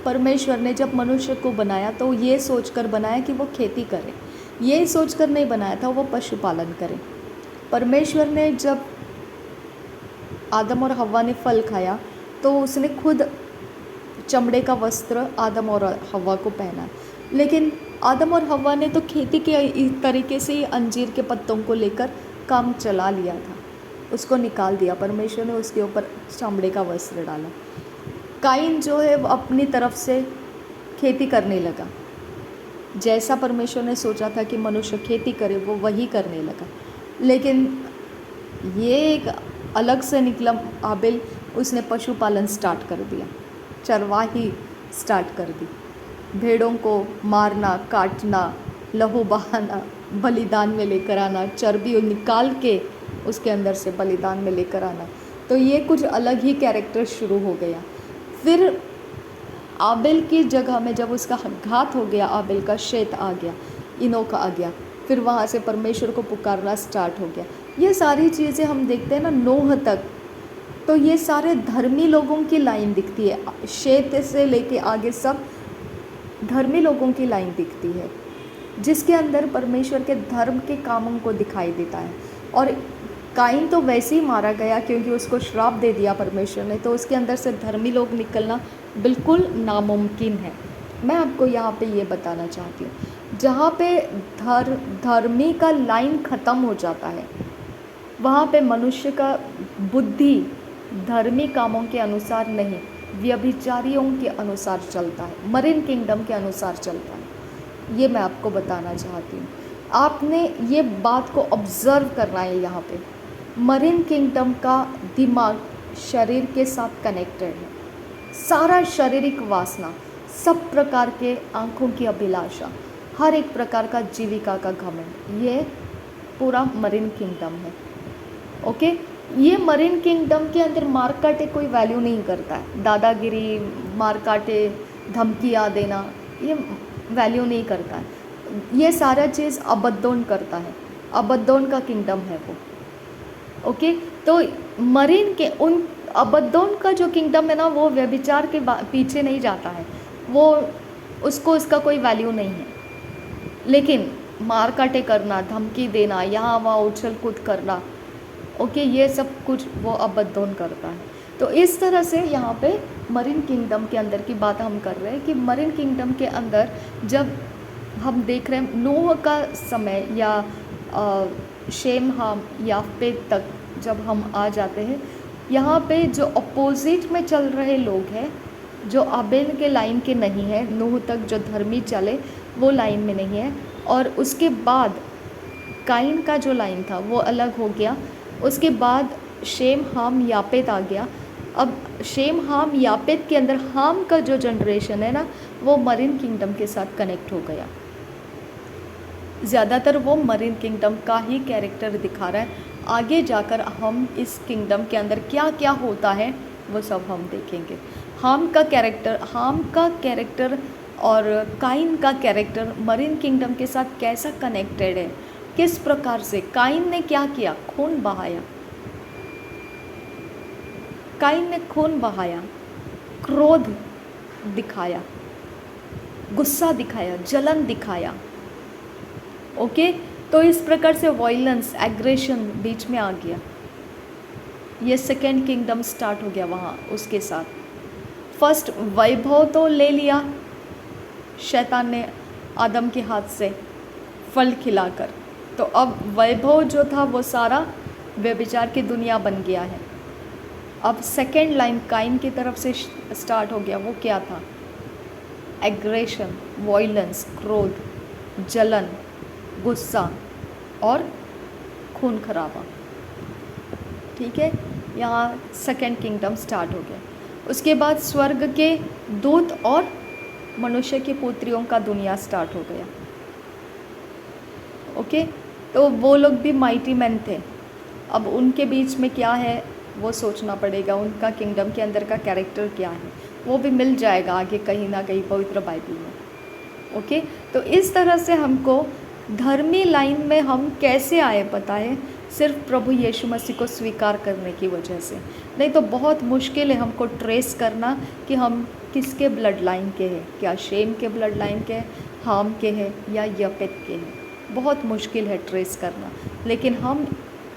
परमेश्वर ने जब मनुष्य को बनाया तो ये सोचकर बनाया कि वो खेती करे, ये सोचकर नहीं बनाया था वो पशुपालन करे। परमेश्वर ने जब आदम और हव्वा ने फल खाया तो उसने खुद चमड़े का वस्त्र आदम और हव्वा को पहना, लेकिन आदम और हव्वा ने तो खेती के तरीके से ही अंजीर के पत्तों को लेकर काम चला लिया था, उसको निकाल दिया। परमेश्वर ने उसके ऊपर चमड़े का वस्त्र डाला। काइन जो है वो अपनी तरफ से खेती करने लगा, जैसा परमेश्वर ने सोचा था कि मनुष्य खेती करे वो वही करने लगा। लेकिन ये एक अलग से निकला आबिल, उसने पशुपालन स्टार्ट कर दिया, चरवाही स्टार्ट कर दी, भेड़ों को मारना, काटना, लहू बहाना, बलिदान में लेकर आना, चर्बी निकाल के उसके अंदर से बलिदान में लेकर आना। तो ये कुछ अलग ही कैरेक्टर शुरू हो गया। फिर आबिल की जगह में जब उसका घात हो गया, आबिल का शेत आ गया, इनोक आ गया, फिर वहाँ से परमेश्वर को पुकारना स्टार्ट हो गया। ये सारी चीज़ें हम देखते हैं ना नूह तक, तो ये सारे धर्मी लोगों की लाइन दिखती है, शेत से लेके आगे सब धर्मी लोगों की लाइन दिखती है, जिसके अंदर परमेश्वर के धर्म के कामों को दिखाई देता है। और काइन तो वैसे ही मारा गया क्योंकि उसको श्राप दे दिया परमेश्वर ने, तो उसके अंदर से धर्मी लोग निकलना बिल्कुल नामुमकिन है। मैं आपको यहाँ पे ये बताना चाहती हूँ, जहाँ पे धर्मी का लाइन ख़त्म हो जाता है वहाँ पे मनुष्य का बुद्धि धर्मी कामों के अनुसार नहीं, व्यभिचारियों के अनुसार चलता है, मरीन किंगडम के अनुसार चलता है। ये मैं आपको बताना चाहती हूँ। आपने ये बात को ऑब्ज़र्व करना है। यहाँ पे मरीन किंगडम का दिमाग शरीर के साथ कनेक्टेड है। सारा शारीरिक वासना, सब प्रकार के आँखों की अभिलाषा, हर एक प्रकार का जीविका का घमंड, ये पूरा मरीन किंगडम है। ओके, ये मरीन किंगडम के अंदर मार काटे कोई वैल्यू नहीं करता है। दादागिरी, मार काटे, धमकियाँ देना, ये वैल्यू नहीं करता है। ये सारा चीज़ अबद्दोन करता है, अबद्दोन का किंगडम है वो। ओके, तो मरीन के उन अबद्दोन का जो किंगडम है ना, वो व्यभिचार के पीछे नहीं जाता है, वो उसको इसका कोई वैल्यू नहीं है। लेकिन मार काटे करना, धमकी देना, यहाँ वहाँ उछल कूद करना, ओके, ये सब कुछ वो अबद्दोन करता है। तो इस तरह से यहाँ पे मरीन किंगडम के अंदर की बात हम कर रहे हैं कि मरीन किंगडम के अंदर जब हम देख रहे हैं नूह का समय या शेम, हाम, याफेत तक जब हम आ जाते हैं, यहाँ पे जो अपोजिट में चल रहे लोग हैं, जो आबेल के लाइन के नहीं है, नूह तक जो धर्मी चले वो लाइन में नहीं है। और उसके बाद काइन का जो लाइन था वो अलग हो गया। उसके बाद शेम, हाम, यापेत आ गया। अब शेम, हाम, यापेत के अंदर हाम का जो जनरेशन है ना, वो मरीन किंगडम के साथ कनेक्ट हो गया। ज़्यादातर वो मरीन किंगडम का ही कैरेक्टर दिखा रहा है। आगे जाकर हम इस किंगडम के अंदर क्या क्या होता है वो सब हम देखेंगे। हाम का कैरेक्टर और काइन का कैरेक्टर मरीन किंगडम के साथ कैसा कनेक्टेड है, किस प्रकार से काइन ने क्या किया, खून बहाया। काइन ने खून बहाया, क्रोध दिखाया, गुस्सा दिखाया, जलन दिखाया। ओके, तो इस प्रकार से वॉयलेंस, एग्रेशन बीच में आ गया। ये सेकेंड किंगडम स्टार्ट हो गया वहाँ उसके साथ। फर्स्ट वैभव तो ले लिया शैतान ने आदम के हाथ से फल खिलाकर, तो अब वैभव जो था वो सारा व्यभिचार की दुनिया बन गया है। अब सेकेंड लाइन काइन की तरफ से स्टार्ट हो गया, वो क्या था, एग्रेशन, वॉयलेंस, क्रोध, जलन, गुस्सा और खून खराबा। ठीक है, यहाँ सेकेंड किंगडम स्टार्ट हो गया। उसके बाद स्वर्ग के दूत और मनुष्य की पुत्रियों का दुनिया स्टार्ट हो गया। ओके, तो वो लोग भी माइटी मैन थे। अब उनके बीच में क्या है वो सोचना पड़ेगा, उनका किंगडम के अंदर का कैरेक्टर क्या है, वो भी मिल जाएगा आगे कहीं ना कहीं पवित्र बाइबल में। ओके, तो इस तरह से हमको धर्मी लाइन में हम कैसे आए पता है, सिर्फ प्रभु यीशु मसीह को स्वीकार करने की वजह से। नहीं तो बहुत मुश्किल है हमको ट्रेस करना कि हम किसके ब्लड लाइन के हैं, क्या शेम के ब्लड लाइन के, हाम के हैं या यपेत के हैं। बहुत मुश्किल है ट्रेस करना, लेकिन हम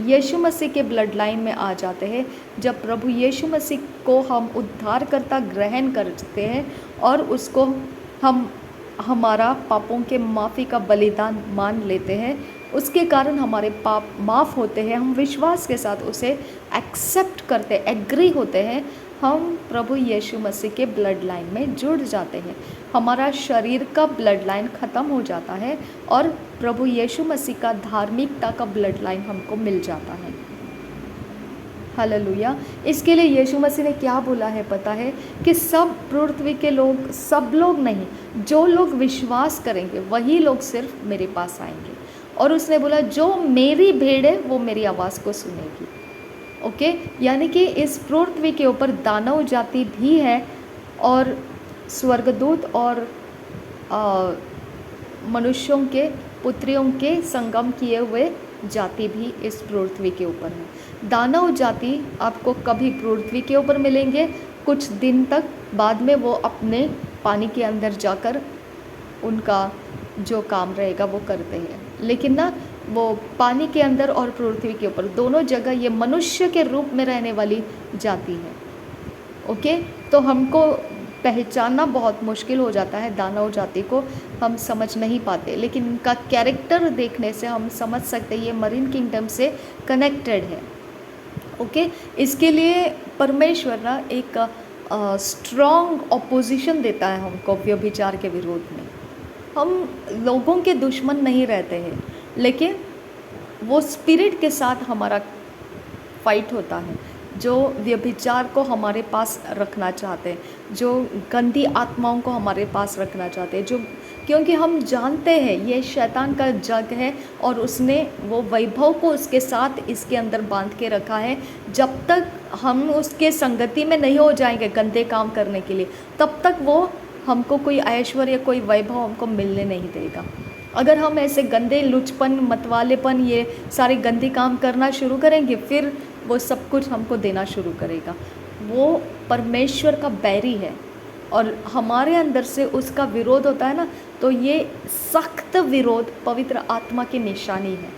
यीशु मसीह के ब्लड लाइन में आ जाते हैं जब प्रभु यीशु मसीह को हम उद्धारकर्ता ग्रहण करते हैं और उसको हम हमारा पापों के माफ़ी का बलिदान मान लेते हैं। उसके कारण हमारे पाप माफ़ होते हैं, हम विश्वास के साथ उसे एक्सेप्ट करते, एग्री होते हैं, हम प्रभु यीशु मसीह के ब्लड लाइन में जुड़ जाते हैं। हमारा शरीर का ब्लड लाइन ख़त्म हो जाता है और प्रभु यीशु मसीह का धार्मिकता का ब्लड लाइन हमको मिल जाता है। हालेलुया। इसके लिए यीशु मसीह ने क्या बोला है पता है, कि सब पृथ्वी के लोग, सब लोग नहीं, जो लोग विश्वास करेंगे वही लोग सिर्फ मेरे पास आएंगे। और उसने बोला जो मेरी भेड़ है वो मेरी आवाज़ को सुनेगी। ओके, यानी कि इस पृथ्वी के ऊपर दानव जाति भी है और स्वर्गदूत और मनुष्यों के पुत्रियों के संगम किए हुए जाति भी इस पृथ्वी के ऊपर है। दानव जाति आपको कभी पृथ्वी के ऊपर मिलेंगे, कुछ दिन तक, बाद में वो अपने पानी के अंदर जाकर उनका जो काम रहेगा वो करते हैं। लेकिन ना वो पानी के अंदर और पृथ्वी के ऊपर दोनों जगह ये मनुष्य के रूप में रहने वाली जाति है। ओके, तो हमको पहचानना बहुत मुश्किल हो जाता है, दानव जाति को हम समझ नहीं पाते, लेकिन इनका कैरेक्टर देखने से हम समझ सकते हैं ये मरीन किंगडम से कनेक्टेड है। ओके, इसके लिए परमेश्वर ना एक स्ट्रॉन्ग ऑपोजिशन देता है हमको व्यभिचार के विरोध में। हम लोगों के दुश्मन नहीं रहते हैं, लेकिन वो स्पिरिट के साथ हमारा फाइट होता है जो व्यभिचार को हमारे पास रखना चाहते हैं, जो गंदी आत्माओं को हमारे पास रखना चाहते हैं, जो क्योंकि हम जानते हैं ये शैतान का जग है और उसने वो वैभव को उसके साथ इसके अंदर बांध के रखा है। जब तक हम उसके संगति में नहीं हो जाएंगे गंदे काम करने के लिए, तब तक वो हमको कोई ऐश्वर्य, कोई वैभव हमको मिलने नहीं देगा। अगर हम ऐसे गंदे, लुचपन, मतवालेपन, ये सारे गंदे काम करना शुरू करेंगे, फिर वो सब कुछ हमको देना शुरू करेगा। वो परमेश्वर का बैरी है और हमारे अंदर से उसका विरोध होता है ना, तो ये सख्त विरोध पवित्र आत्मा की निशानी है।